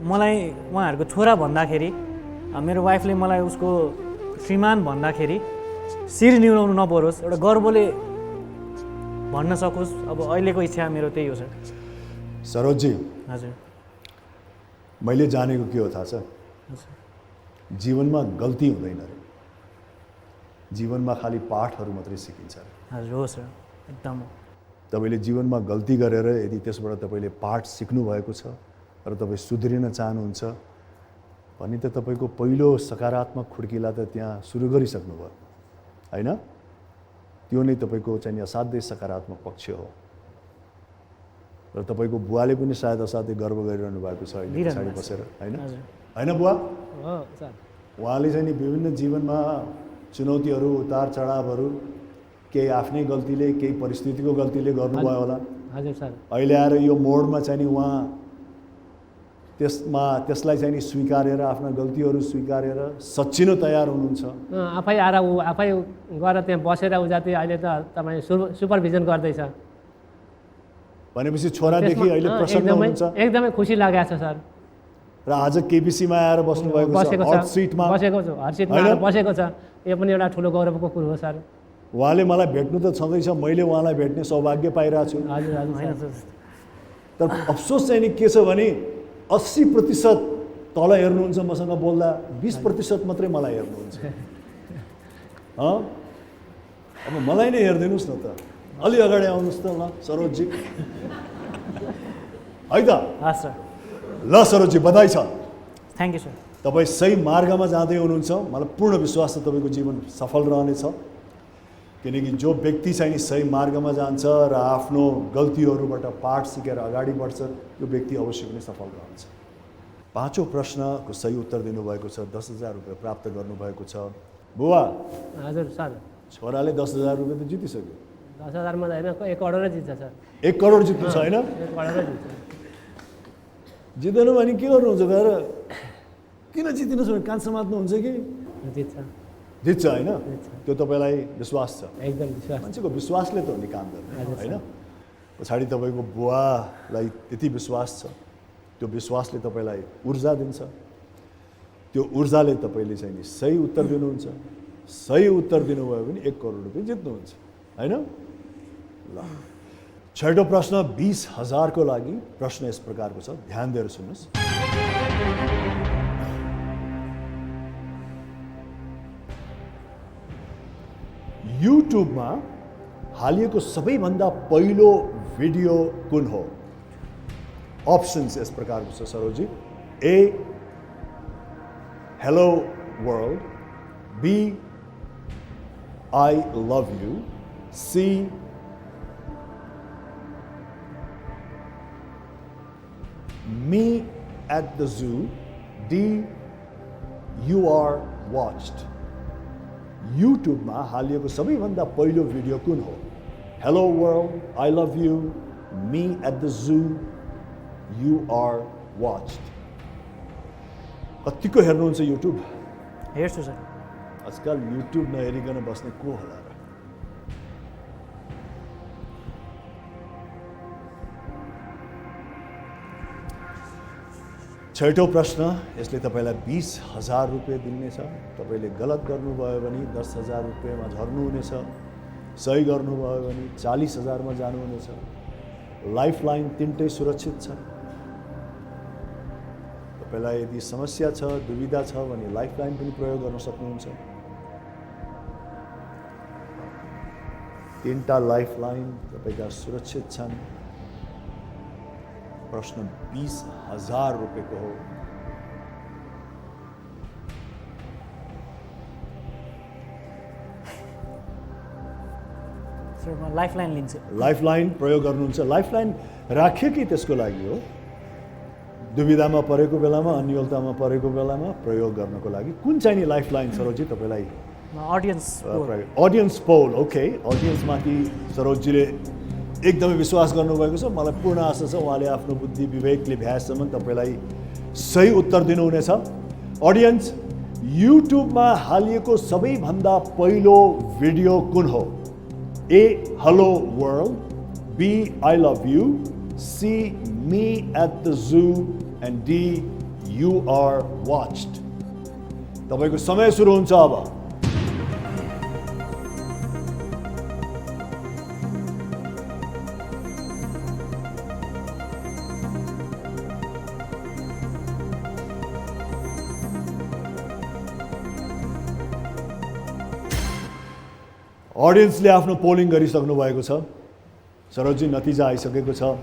मलाई उहाँहरूको छोरा भन्दाखेरि, मेरो वाइफले मलाई उसको श्रीमान भन्दाखेरि शिर निहुराउनु नपरोस्, एउटा गर्वले भन्न सकोस्। अब अहिलेको इच्छा मेरो त्यही हो सर। सरोजी, हजुर, मैले जानेको के हो थाहा छ? जीवनमा गल्ती हुँदैन रे, जीवनमा खालि पाठहरू मात्रै सिकिन्छ। हजुर हो सर, एकदम। तपाईँले जीवनमा गल्ती गरेर यदि त्यसबाट तपाईँले पाठ सिक्नु भएको छ र तपाईँ सुध्रिन चाहनुहुन्छ भने त तपाईँको पहिलो सकारात्मक खुड्किला त त्यहाँ सुरु गरिसक्नुभयो, होइन? त्यो नै तपाईँको चाहिँ असाध्यै सकारात्मक पक्ष हो। र तपाईँको बुवाले पनि सायद असाध्यै गर्व गरिरहनु भएको छ अहिले पछाडि बसेर, होइन? होइन बुवा? उहाँले चाहिँ नि विभिन्न जीवनमा चुनौतीहरू, उतार चढावहरू, केही आफ्नै गल्तीले, केही परिस्थितिको गल्तीले गर्नुभयो होला। हजुर सर। अहिले आएर यो मोडमा चाहिँ नि उहाँ त्यसलाई चाहिँ नि स्वीकारेर आफ्ना गल्तीहरू स्वीकारेर सच्चिन तयार हुनुहुन्छ? आफै आएर ऊ आफै गएर त्यहाँ बसेर ऊ जाति अहिले त तपाईँ सुपरभिजन गर्दैछ भनेपछि छोरादेखि अहिले प्रसन्न हुनुहुन्छ? एकदमै खुसी लागेको छ सर। र आज केबिसीमा आएर बस्नु भएको छ, हट सिटमा बसेको छु, हट सिटमा आएर बसेको छ। यो पनि एउटा ठुलो गौरवको कुरो हो सर। उहाँले मलाई भेट्नु त छँदैछ, मैले उहाँलाई भेट्ने सौभाग्य पाइरहेको छु। हजुर हजुर। तर अफसोस चाहिँ नि के छ भने 80% तल हेर्नुहुन्छ मसँग बोल्दा, 20% मात्रै मलाई हेर्नुहुन्छ। अब मलाई नै हेरिदिनुहोस् न त, अलि अगाडि आउनुहोस् त ल सरोजजी, है त? हस् सर। ल सरोजजी, बधाई छ। Thank you sir. तपाईँ सही मार्गमा जाँदै हुनुहुन्छ। मलाई पूर्ण विश्वास छ तपाईँको जीवन सफल रहनेछ, किनकि जो व्यक्ति चाहिँ नि सही मार्गमा जान्छ र आफ्नो गल्तीहरूबाट पाठ सिकेर अगाडि बढ्छ त्यो व्यक्ति अवश्य पनि सफल रहन्छ। 5औं प्रश्नको सही उत्तर दिनुभएको छ, 10,000 रुपियाँ प्राप्त गर्नुभएको छ। बुवा। हजुर सर। छोराले 10,000 रुपियाँ त जितिसक्यो। 10,000 मा होइन, 1 करोड जित्छ सर। 1 करोड जित्नु छ होइन? 1 करोड जित्छ। जित्दैन भने के गर्नुहुन्छ गएर? किन जितिनुहोस् भने कान समात्नुहुन्छ कि? जित्छ। जित्छ होइन? त्यो तपाईँलाई विश्वास छ? एकदम विश्वास। मान्छेको विश्वासले त हो नि काम गर्ने होइन? पछाडि तपाईँको बुवालाई त्यति विश्वास छ, त्यो विश्वासले तपाईँलाई ऊर्जा दिन्छ। त्यो ऊर्जाले तपाईँले चाहिँ नि सही उत्तर दिनुहुन्छ। सही उत्तर दिनुभयो भने 1 करोड रुपियाँ जित्नुहुन्छ होइन? ल, 6औं प्रश्न 20,000 को लागि। प्रश्न यस प्रकारको छ, ध्यान दिएर सुन्नुहोस्। युट्युबमा हालिएको सबैभन्दा पहिलो भिडियो कुन हो? अप्सन्स यस प्रकारको छ Saroji. A, hello world, B, I love you, C, me at the zoo, D, you are watched. युट्युबमा हालिएको सबैभन्दा पहिलो भिडियो कुन हो? Hello world, I love you, me at the zoo, you are watched. कतिको हेर्नुहुन्छ युट्युब? हेर्छु सर। आजकल युट्युब नहेरिकन बस्ने को होला र? छैटौं प्रश्न, यसले तपाईँलाई 20,000 रुपियाँ दिनेछ। तपाईँले गलत गर्नुभयो भने 10,000 रुपियाँमा झर्नुहुनेछ, सही गर्नुभयो भने 40,000 मा जानुहुनेछ। लाइफलाइन 3टै सुरक्षित छ। तपाईँलाई यदि समस्या छ, दुविधा छ भने लाइफलाइन पनि प्रयोग गर्न सक्नुहुन्छ। 3टा लाइफलाइन तपाईँका सुरक्षित छन्। प्रश्न 20,000 रुपियाँको हो। सर, म लाइफलाइन लिन्छु। लाइफलाइन प्रयोग गर्नुहुन्छ? लाइफलाइन राख्यो कि त्यसको लागि हो? दुविधामा परेको बेलामा, अन्योलतामा परेको बेलामा प्रयोग गर्नको लागि। कुन चाहिँ नि लाइफलाइन सरोजी तपाईँलाई? अडियन्स पोल। ओके, अडियन्समाथि सरोजीले एकदमै विश्वास गर्नुभएको छ। मलाई पूर्ण आशा छ उहाँले आफ्नो बुद्धि विवेकले भ्याएसम्म तपाईँलाई सही उत्तर दिनुहुनेछ। अडियन्स, युट्युबमा हालिएको सबैभन्दा पहिलो भिडियो कुन हो? A, hello world, B, I love you, C, me at the zoo, and D, you are watched. तपाईँको समय सुरु हुन्छ अब। अडियन्सले आफ्नो पोलिङ गरिसक्नु भएको छ। सरोजी, नतिजा आइसकेको छ।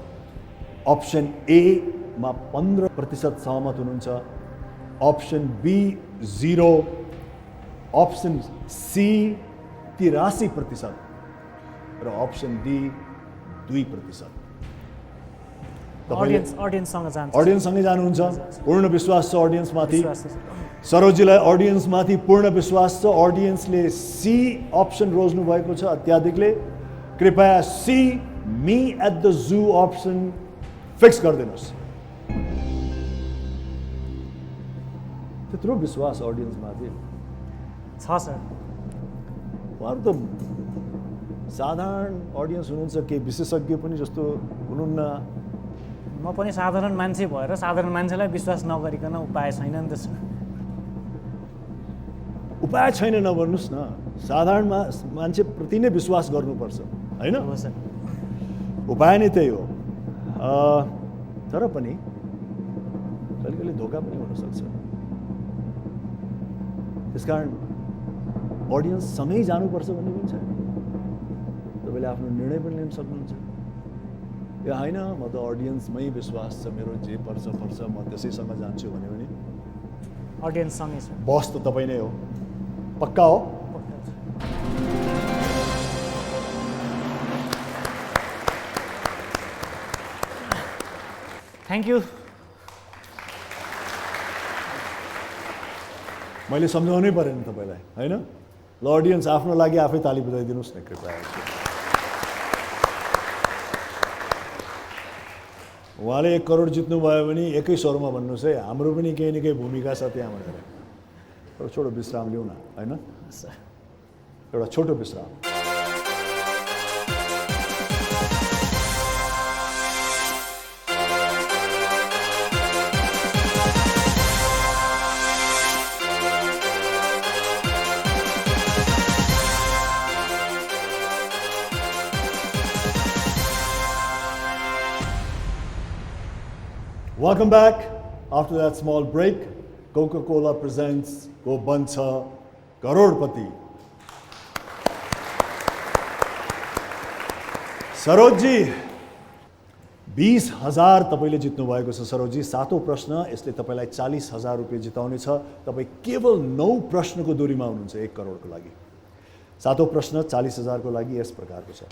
अप्सन ए मा 15% सहमत हुनुहुन्छ, अप्सन बी 0, अप्सन सी 83% र अप्सन डी 2%। अडियन्ससँगै जानुहुन्छ? पूर्ण विश्वास छ अडियन्समाथि? सरोजीलाई अडियन्समाथि पूर्ण विश्वास छ। अडियन्सले सी अप्सन रोज्नु भएको छ अत्याधिकले। कृपया C, me at the zoo option fix गरिदिनुहोस्। त्यत्रो विश्वास अडियन्समाथि छ सर। उहाँहरू त साधारण अडियन्स हुनुहुन्छ, केही विशेषज्ञ पनि जस्तो हुनुहुन्न। म पनि साधारण मान्छे भएर साधारण मान्छेलाई विश्वास नगरिकन उपाय छैन नि त सर। उपाय छैन नभन्नुहोस् न, साधारण मान्छेप्रति नै विश्वास गर्नुपर्छ होइन? हो सर। उपाय नै त्यही हो। तर पनि कहिले कहिले धोका पनि हुनसक्छ। त्यसकारण अडियन्ससँगै जानुपर्छ भन्ने पनि छैन। तपाईँले आफ्नो निर्णय पनि लिन सक्नुहुन्छ। या होइन म त अडियन्समै विश्वास छ, मेरो जे पर्छ म त्यसैसँग जान्छु भन्यो भने अडियन्ससँगै छ। बस त तपाईँ नै हो, पक्का हो? Thank you. मैले सम्झाउनै परेन तपाईँलाई होइन? ल अडियन्स आफ्नो लागि आफै ताली बजाइदिनुहोस् न कृपया। उहाँले 1 करोड जित्नुभयो भने एकै स्वरमा भन्नुहोस् है, हाम्रो पनि केही न केही भूमिका छ त्यहाँ भनेर। एउटा छोटो विश्राम लिउँ न होइन? एउटा छोटो विश्राम। Welcome back. After that small break, Coca-Cola presents Go Bancha Karodpati. Saroj ji 20,000 तपाईँले जित्नु भएको छ सरोजजी। 7औं प्रश्न, यसले तपाईँलाई 40,000 रुपियाँ जिताउने छ। तपाईँ केवल 9 प्रश्नको दूरीमा हुनुहुन्छ 1 करोडको लागि। 7औं प्रश्न 40,000 को लागि यस प्रकारको छ।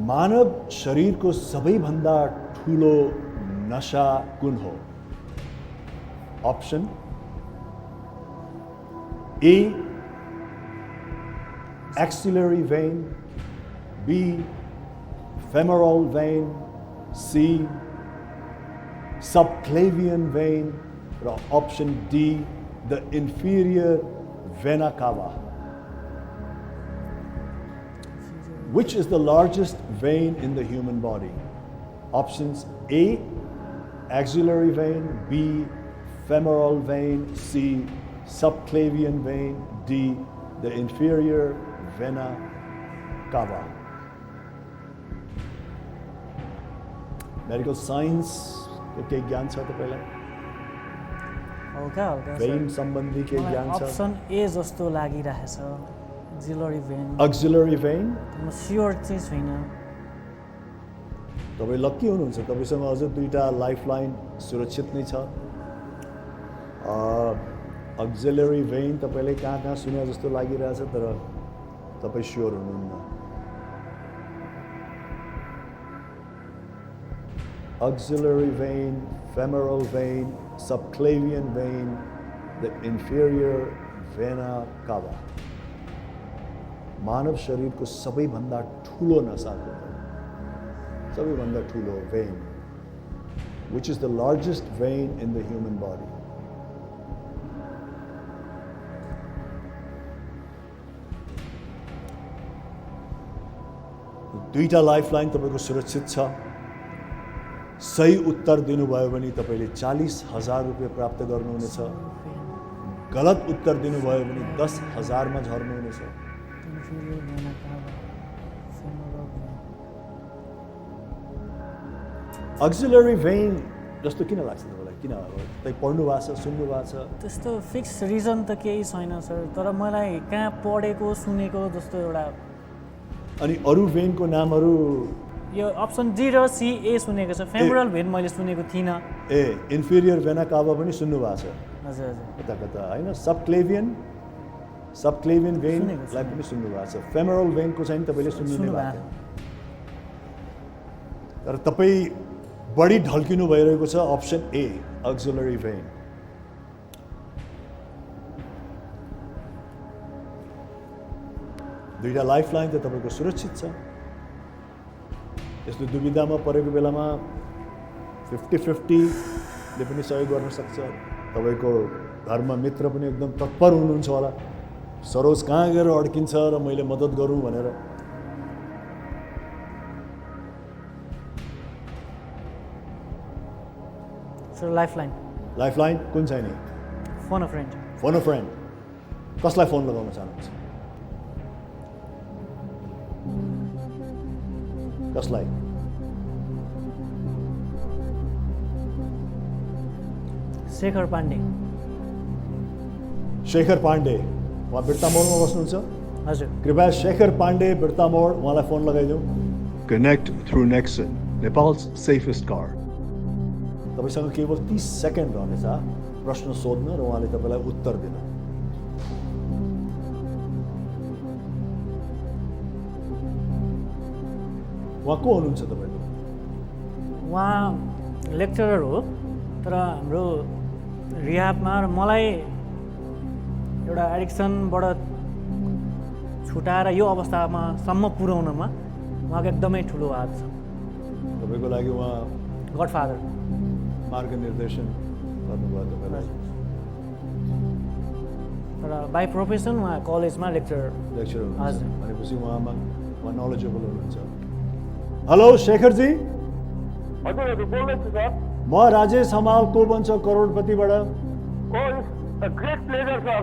मानव शरीरको सबैभन्दा ठुलो नशा कुन हो? Option A, axillary vein, B, femoral vein, C, subclavian vein, or option D, the inferior vena cava. Which is the largest vein in the human body? Options A, axillary vein, B, femoral vein, C, subclavian vein, D, the inferior vena cava. Medical science को केही ज्ञान छ तपाईलाई? हल्का हल्का vein सम्बन्धी केही ज्ञान छ? अप्सन ए जस्तो लागिरहेछ, एक्सिलरी भेन। Axillary vein? म स्योर चाहिँ छैन। तपाईँ लक्की हुनुहुन्छ, तपाईसँग अझ 2टा लाइफलाइन सुरक्षित नै छ। एक्सिलरी भेन तपाईँले कहाँ सुने जस्तो लागिरहेछ, तर तपाईँ स्योर हुनुहुन्न। Axillary vein, femoral vein, subclavian vein, the inferior vena cava. मानव शरीरको सबैभन्दा ठुलो नसाको, सबैभन्दा ठुलो vein, which is the largest vein in the human body. दुईटा लाइफलाइन तपाईको सुरक्षित छ। सही उत्तर दिनुभयो भने तपाईले 40,000 रुपैयाँ प्राप्त गर्नुहुनेछ। गलत उत्तर दिनुभयो भने 10,000 मा झर्नुहुनेछ। एक्सिलरी भेन जस्तो किन लाग्छ तपाईलाई? किन तपाईँ पढ्नु भएको छ, सुन्नु भएको छ? त्यस्तो फिक्स रिजन त केही छैन सर, तर मलाई कहाँ पढेको सुनेको जस्तो एउटा। अनि अरू भेनको नामहरू? यो अप्सन डी र सी, ए सुनेको छ। फेमोरल भेन मैले सुनेको थिइनँ। ए इन्फिरियर भेना कावा पनि सुन्नु भएको छ? हजुर हजुर। कता कता हैन। सबक्लेभियन भेनलाई पनि सुन्नु भएको छ। फेमोरल भेनको चाहिँ तपाईले सुन्नु नै भएको छ। तर तपाई बढी ढल्किनु भइरहेको छ अप्सन ए, एक्सिलरी भेन। दुईटा लाइफलाइन त तपाईको सुरक्षित छ। यस्तो दुविधामा परेको बेलामा 50-50ले पनि सहयोग गर्न सक्छ। तपाईँको घरमा मित्र पनि एकदम तत्पर हुनुहुन्छ होला, सरोज कहाँ गएर अड्किन्छ र मैले मद्दत गरौँ भनेर। लाइफलाइन कुन चाहिँ नि? Phone a friend. Phone a friend. कसलाई फोन लगाउन चाहनुहुन्छ? कसलाई? शेखर पाण्डे। शेखर पाण्डे उहाँ बिर्ता मोडमा बस्नुहुन्छ? हजुर। कृपया शेखर पाण्डे बिर्ता मोड, उहाँलाई phone लगाइदिउँ। Connect through Nexon, Nepal's safest car. तपाईसँग केवल 30 सेकेन्ड रहनेछ प्रश्न सोध्न र उहाँले तपाईँलाई उत्तर दिन। उहाँ को हुनुहुन्छ तपाईँको? उहाँ लेक्चरर हो, तर हाम्रो रिहाबमा र मलाई एउटा एडिक्सनबाट छुटाएर यो अवस्थामा सम्म पुर्याउनमा उहाँको एकदमै ठुलो हात छ। तपाईँको लागि उहाँ गडफादर मार्गनिर्देशन गर्नुभयो तपाईँलाई। तर बाई प्रोफेसन उहाँ कलेजमा लेक्चरर हुनुहुन्छ भनेपछि उहाँ नलेजेबल हुनुहुन्छ। हेलो शेखरजी। हजुर बोल्दैछु सर। म राजेश हमाल को बन्छ करोडपतिबाट। Great pleasure sir.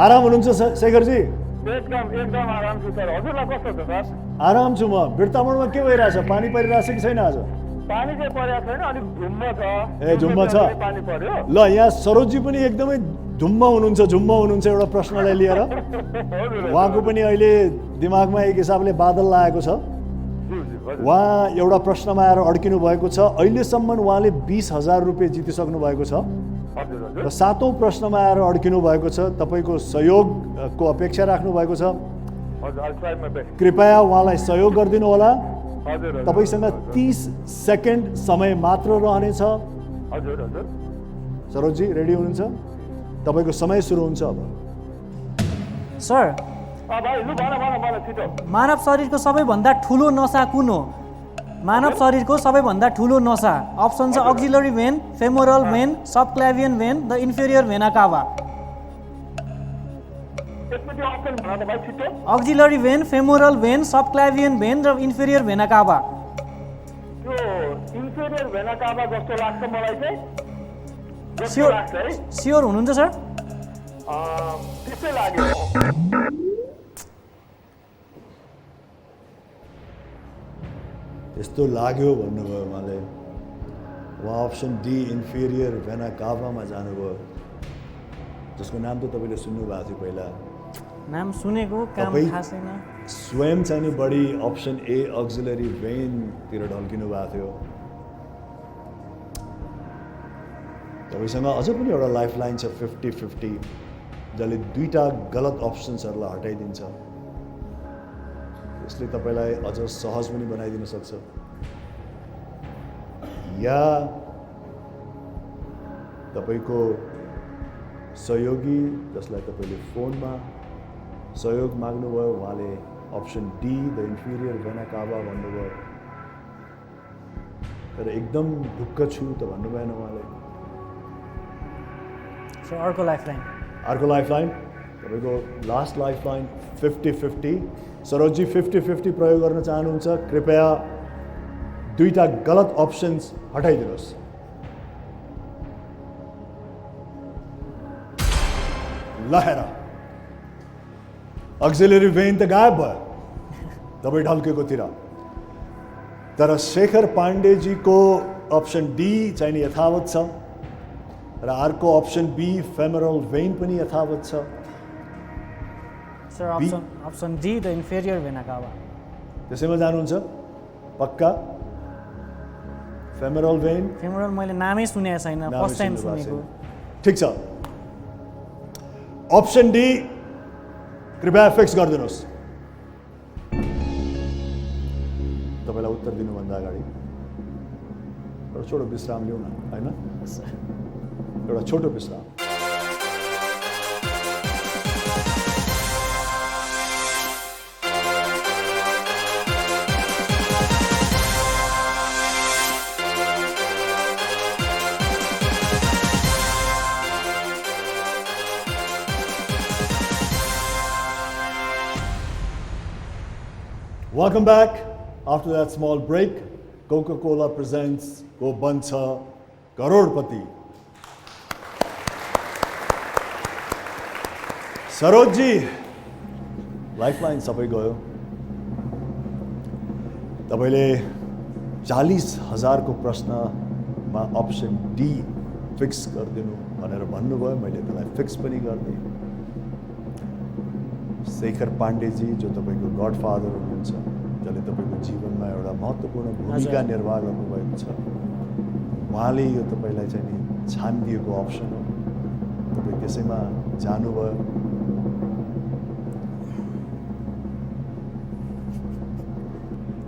आराम हुनुहुन्छ शेखरजी? एकदम आराम छु सर। हजुरलाई कस्तो छ सर? आराम छु म। बिर्तामोडमा के भइरहेछ? पानी परिरहेछ कि छैन आज? पानी चाहिँ परेको छैन, अलिक झुम्म छ। ए झुम्म छ? पानी पर्यो। ल यहाँ सरोजजी पनि एकदमै झुम्म हुनुहुन्छ एउटा प्रश्नलाई लिएर। उहाँको पनि अहिले दिमागमा एक हिसाबले बादल लागेको छ। उहाँ एउटा प्रश्नमा आएर अड्किनु भएको छ। अहिलेसम्म उहाँले 20,000 रुपियाँ जितिसक्नु भएको छ र 7औं प्रश्नमा आएर अड्किनु भएको छ। तपाईँको सहयोगको अपेक्षा राख्नु भएको छ। कृपया उहाँलाई सहयोग गरिदिनु होला। तपाईँसँग 30 सेकेन्ड समय मात्र रहनेछ। सरोजजी रेडी हुनुहुन्छ? तपाईँको समय सुरु हुन्छ अब। सर, मानव शरीरको सबैभन्दा ठुलो नसा कुन हो? मानव शरीरको सबैभन्दा ठुलो नसा अप्सन छ axillary vein, femoral vein, subclavian vein, the inferior vena cava. Axillary vein, femoral vein, subclavian vein र inferior vena cava. Inferior vena cava जस्तो लाग्छ मलाई चाहिँ। स्योर हुनुहुन्छ सर? त्यस्तै लाग्यो। यस्तो लाग्यो भन्नुभयो उहाँले। उहाँ अप्सन डी इन्फेरियर भेना काभामा जानुभयो, जसको नाम त तपाईँले सुन्नुभएको थियो पहिला। नाम सुनेको, काम थाहा छैन। स्वयं चाहिँ नि बढी अप्सन ए अक्जिलरी भेनतिर ढल्किनु भएको थियो। तपाईँसँग अझ पनि एउटा लाइफलाइन छ 50-50, जसले दुईटा गलत अप्सन्सहरूलाई हटाइदिन्छ। यसले तपाईँलाई अझ सहज पनि बनाइदिन सक्छ। या तपाईँको सहयोगी जसलाई तपाईँले फोनमा सहयोग माग्नुभयो, उहाँले अप्सन डी द इन्फिरियर भेना काभा भन्नुभयो, तर एकदम ढुक्क छु त भन्नु भएन उहाँले। अर्को लाइफलाइन तपाईँको लास्ट लाइफलाइन 50-50। सरोजजी 50-50 प्रयोग गर्न चाहनुहुन्छ? कृपया दुईटा गलत अप्सन्स हटाइदिनुहोस्। लहेर अक्जिलरी भेन त गायब भयो तपाईँ ढल्केकोतिर, तर शेखर पाण्डेजीको अप्सन डी चाहिँ नि यथावत छ र अर्को अप्सन बी फेमोरल भेन पनि यथावत छ। Sir option D the inferior vena cava त्यसैमा जानुहुन्छ पक्का? Femoral van? फेमोरल मैले नामै सुनेको छैन, फर्स्ट टाइम सुनेको। ठिक छ, अप्सन डी कृपया फिक्स गरिदिनुहोस्। तपाईँलाई उत्तर दिनुभन्दा अगाडि एउटा छोटो विश्राम लिउँ न, होइन? एउटा छोटो विश्राम। Welcome back. After that small break, Coca-Cola presents Ko Bancha Karodpati. Saroj ji, lifeline सबै गयो। तपाईले 40,000 को प्रश्नमा अप्सन डी फिक्स गरिदिनु भनेर भन्नुभयो। मैले त्यसलाई फिक्स पनि गरिदिएँ। शेखर पाण्डेजी जो तपाईको गडफादर हुनुहुन्छ, जसले तपाईको जीवनमा एउटा महत्त्वपूर्ण भूमिका निर्वाह गर्नुभएको छ, उहाँले यो तपाईलाई चाहिँ नि छानिदिएको अप्सन हो। तपाईँ त्यसैमा जानुभयो।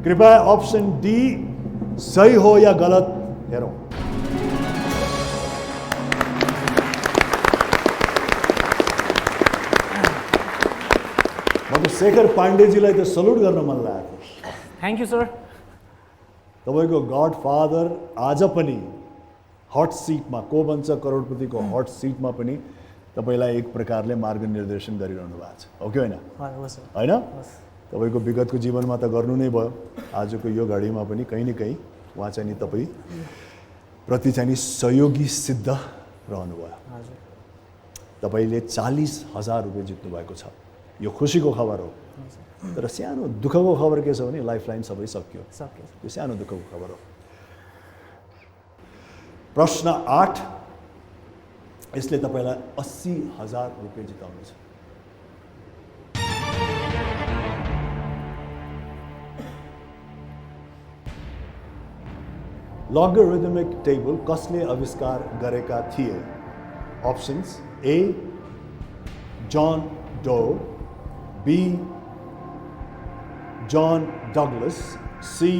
कृपया ऑप्शन डी सही हो या गलत हेरौं। मतलब शेखर पाण्डेजीलाई त सल्युट गर्न मन लाग्यो। Thank you sir. तपाईको गडफादर आज पनि हट सिटमा, को बन्छ करोडपतिको हट सिटमा पनि तपाईलाई एक प्रकारले मार्गनिर्देशन गरिरहनु भएको छ, हो कि होइन? होइन? तपाईको विगतको जीवनमा त गर्नु नै भयो। आजको यो घडीमा पनि कहीँ न कहीँ उहाँ चाहिँ नि तपाईँ प्रति चाहिँ नि सहयोगी सिद्ध रहनुभयो। तपाईले 40,000 रुपियाँ जित्नु भएको छ। यो खुसीको खबर हो। तर सानो दुःखको खबर के छ भने लाइफलाइन सबै सकियो। यो सानो दुःखको खबर हो। प्रश्न 8, यसले तपाईलाई 80,000 रुपियाँ जिताउनेछ। लॉगरिथमिक टेबल कसले आविष्कार गरेका थिए? Options A John Doe, B John Douglas, C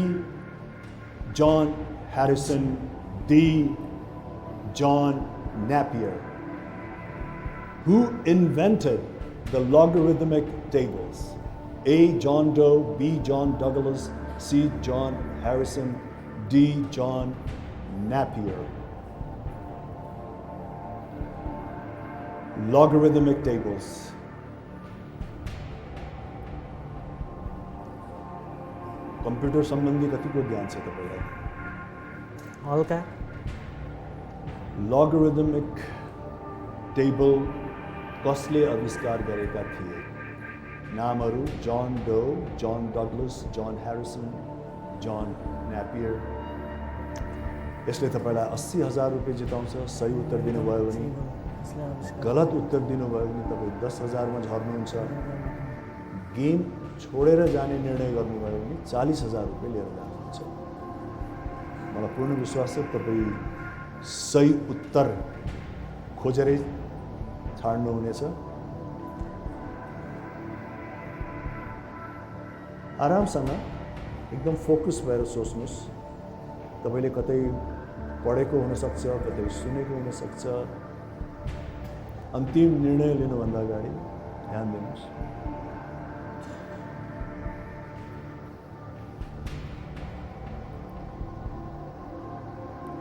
John Harrison, D John Napier. Who invented the logarithmic tables? A. John Doe, B. John Douglas, C. John Harrison, D. John Napier. Logarithmic tables. Computer संबंधी कतिको ज्ञान छ तपाईलाई? हल्का। Logarithmic table कसले आविष्कार गरेका थिए? नामहरू John Doe, John Douglas, John Harrison, John Napier. यसले तपाईलाई 80,000 रुपियाँ जिताउँछ। सही उत्तर दिनुभयो भने, गलत उत्तर दिनुभयो भने तपाईँ 10,000 मा झर्नुहुन्छ। गेम छोडेर जाने निर्णय गर्नुभयो भने 40,000 रुपियाँ लिएर जानुहुन्छ। मलाई पूर्ण विश्वास छ तपाईँ सही उत्तर खोजेरै छाड्नुहुनेछ। आरामसँग एकदम फोकस भएर सोच्नुहोस्। तपाईले कतै पढेको हुनसक्छ, कतै सुनेको हुनसक्छ। अन्तिम निर्णय लिनुभन्दा अगाडि ध्यान दिनुहोस्।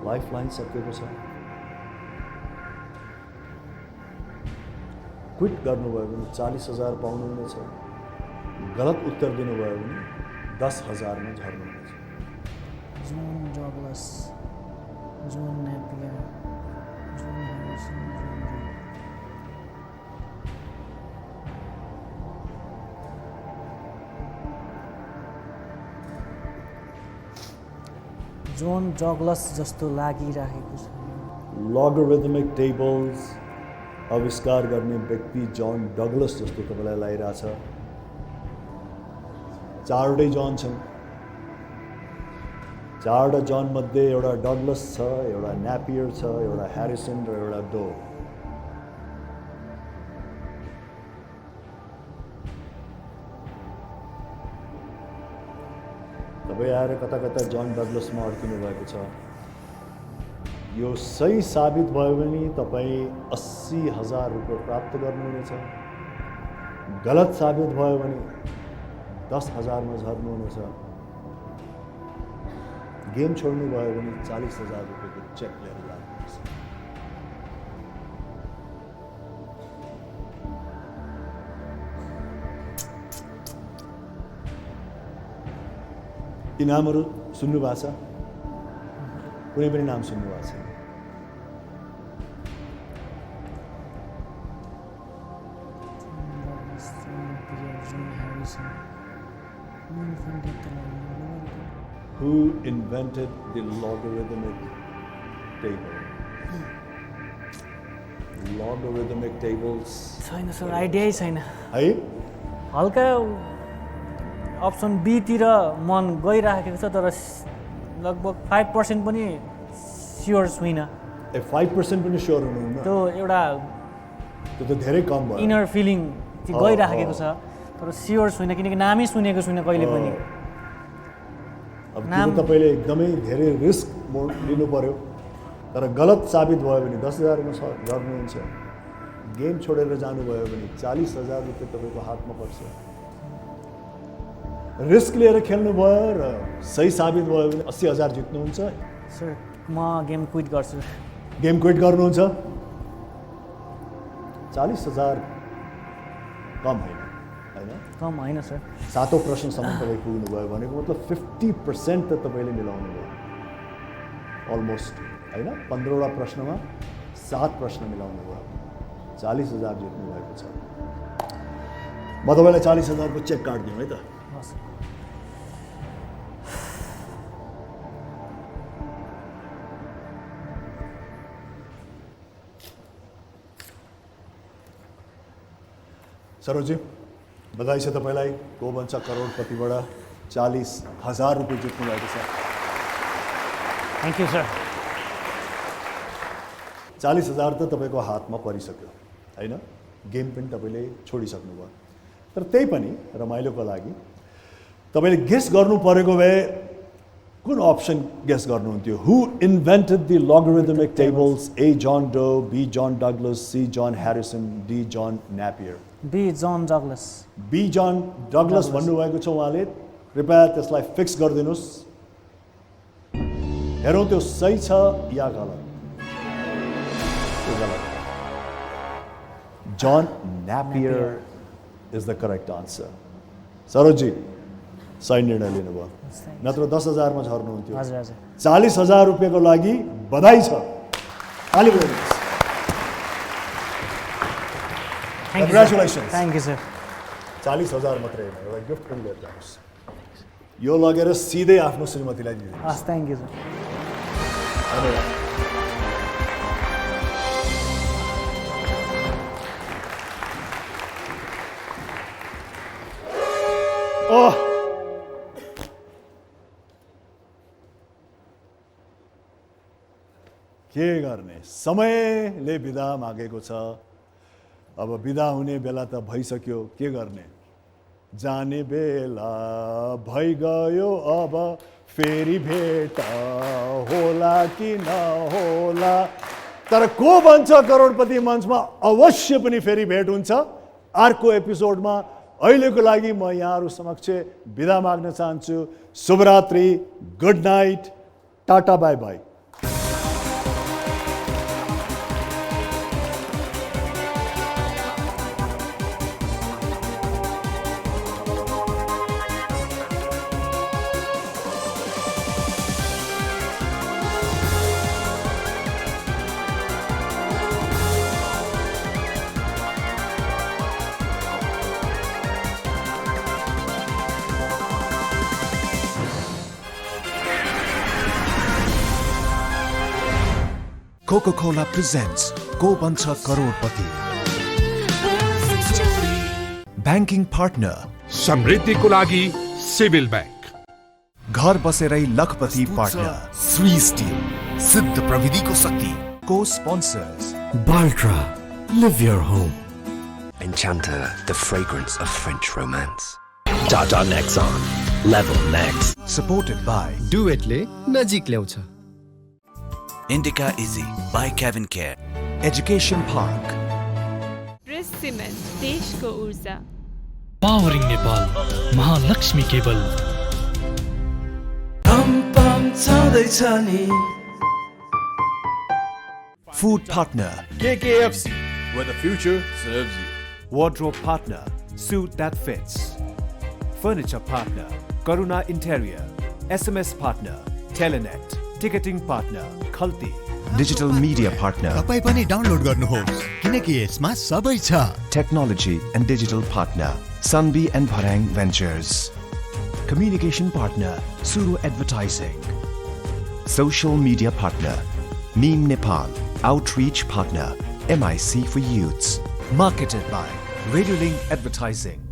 लाइफलाइन सकिएको छ। क्विट गर्नुभयो भने 40,000 पाउनुहुनेछ। गलत उत्तर दिनुभयो भने 10,000 मा झर्नुहुनेछ। John Douglas, John Napier, John Harrison, John Douglas जस्तो लागिरहेको छ। लॉगरिथमिक टेबल्स आविष्कार गर्ने व्यक्ति जॉन डगलस जस्तो तपाईलाई लागिरहेछ। 4वटै जॉन छन्। 4वटा जॉन मध्ये एउटा डगलस छ, एउटा नैपियर छ, एउटा हैरिसन र एउटा डो। तपाईँ आएर कता कता जॉन डगलसमा अड्किनु भएको छ। यो सही साबित भयो भने तपाईँ 80,000 रुपियाँ प्राप्त गर्नुहुनेछ। गलत साबित भयो भने 10,000 मा झर्नुहुनेछ। गेम छोड्नु भयो भने 40,000 रुपियाँको चेक लिएर जानुपर्छ। यी नामहरू सुन्नु भएको छ? कुनै पनि नाम सुन्नु भएको छैन? Who invented the logarithmic table? Logarithmic tables. छैन सर, आइडियै छैन है। हल्का अप्सन बी तिर मन गइराखेको छ, तर लगभग 5% पनि स्योर छुइनँ। 5% पनि स्योर हुनुहुन्न? त्यो एउटा त्यो त धेरै कम भयो। इनर फिलिङ चाहिँ गइराखेको छ, तर स्योर छुइनँ किनकि नामै सुनेको छुइनँ कहिले पनि। अब त्यो तपाईँले एकदमै धेरै रिस्क लिनु पर्यो, तर गलत साबित भयो भने 10,000मा गर्नुहुन्छ। गेम छोडेर जानुभयो भने 40,000 रुपियाँ तपाईँको हातमा पर्छ। रिस्क लिएर खेल्नुभयो र सही साबित भयो भने 80,000 जित्नुहुन्छ। सर म गेम क्विट गर्छु। गेम क्विट गर्नुहुन्छ? 40,000 कम होइन, होइन? कम होइन सर। 7औं प्रश्नसम्म तपाईँ पुग्नुभयो भनेको मतलब 50% त तपाईँले मिलाउनु भयो अलमोस्ट, होइन? 15वटा प्रश्नमा 7 प्रश्न मिलाउनु भयो, 40,000 जित्नु भएको छ। म तपाईँलाई 40,000 को चेक कार्ड दिउँ है त? सरोजी, बधाई छ तपाईँलाई। को बन्छ करोडपतिबाट 40,000 रुपियाँ जित्नु भएको छ। Thank you sir. 40,000 त तपाईँको हातमा परिसक्यो, होइन? गेम पनि तपाईँले छोडिसक्नुभयो, तर त्यही पनि रमाइलोको लागि तपाईँले गेस गर्नु परेको भए कुन अप्सन गेस गर्नुहुन्थ्यो? Who invented the logarithmic tables? A. John Doe, B. John Douglas, C. John Harrison, D. John Napier. B John Douglas. B John Douglas भन्नुभएको छ उहाँले। कृपया त्यसलाई फिक्स गरिदिनुहोस्। हेरौँ त्यो सही छ या गलत। जन न्यापियर इज द करेक्ट आन्सर। सरोजी, सही निर्णय लिनुभयो, नत्र 10,000मा झर्नुहुन्थ्यो। 40,000 रुपियाँको लागि बधाई छ। ताली बजाउनुहोस्। Congratulations. Thank you, sir. 40,000 मात्रै होइन, एउटा गिफ्ट पनि लिएर जानुहोस्। यो लगेर सिधै आफ्नो श्रीमतीलाई दिनुहोस्। Thank you sir. धन्यवाद। के गर्ने, समयले बिदा मागेको छ। अब बिदा हुने बेला त भइसक्यो, के गर्ने? जाने बेला भइगयो, अब फेरि भेट होला कि नहोला। तर को बन्छ करोडपति मञ्चमा अवश्य पनि फेरि भेट हुन्छ अर्को एपिसोडमा। अहिलेको लागि म यहाँहरू समक्ष बिदा माग्न चाहन्छु। शुभरात्रि, good night, tata, bye bye. Coca-Cola presents Ko Bancha Karodpati. Banking partner समृद्धिको लागि सिभिल बैंक। घर बसेरै लखपति पार्टनर Swiss Steel, सिद्ध प्रविधिको शक्ति। Co-sponsors Baltra, live your home. Enchanter, the fragrance of French romance. Tata Nexon, level next. Supported by डुएटले नजिक ल्याउँछ। Indica Easy by Kevin Care. Education Park. Press cement देशको ऊर्जा। Powering Nepal, Mahalaxmi cable. Food partner KKFC, where the future serves you. Wardrobe partner Suit That Fits. Furniture partner Karuna Interior. SMS partner, Telenet. Ticketing partner, Khalti. Digital media partner, तपाई पनि डाउनलोड गर्नुहोस् किनकि यसमा सबै छ. Technology and digital partner, Sunbi and Bharang Ventures. Communication partner, Suru Advertising. Social media partner, Meme Nepal. Outreach partner, MIC for Youths. Marketed by Radiolink Advertising.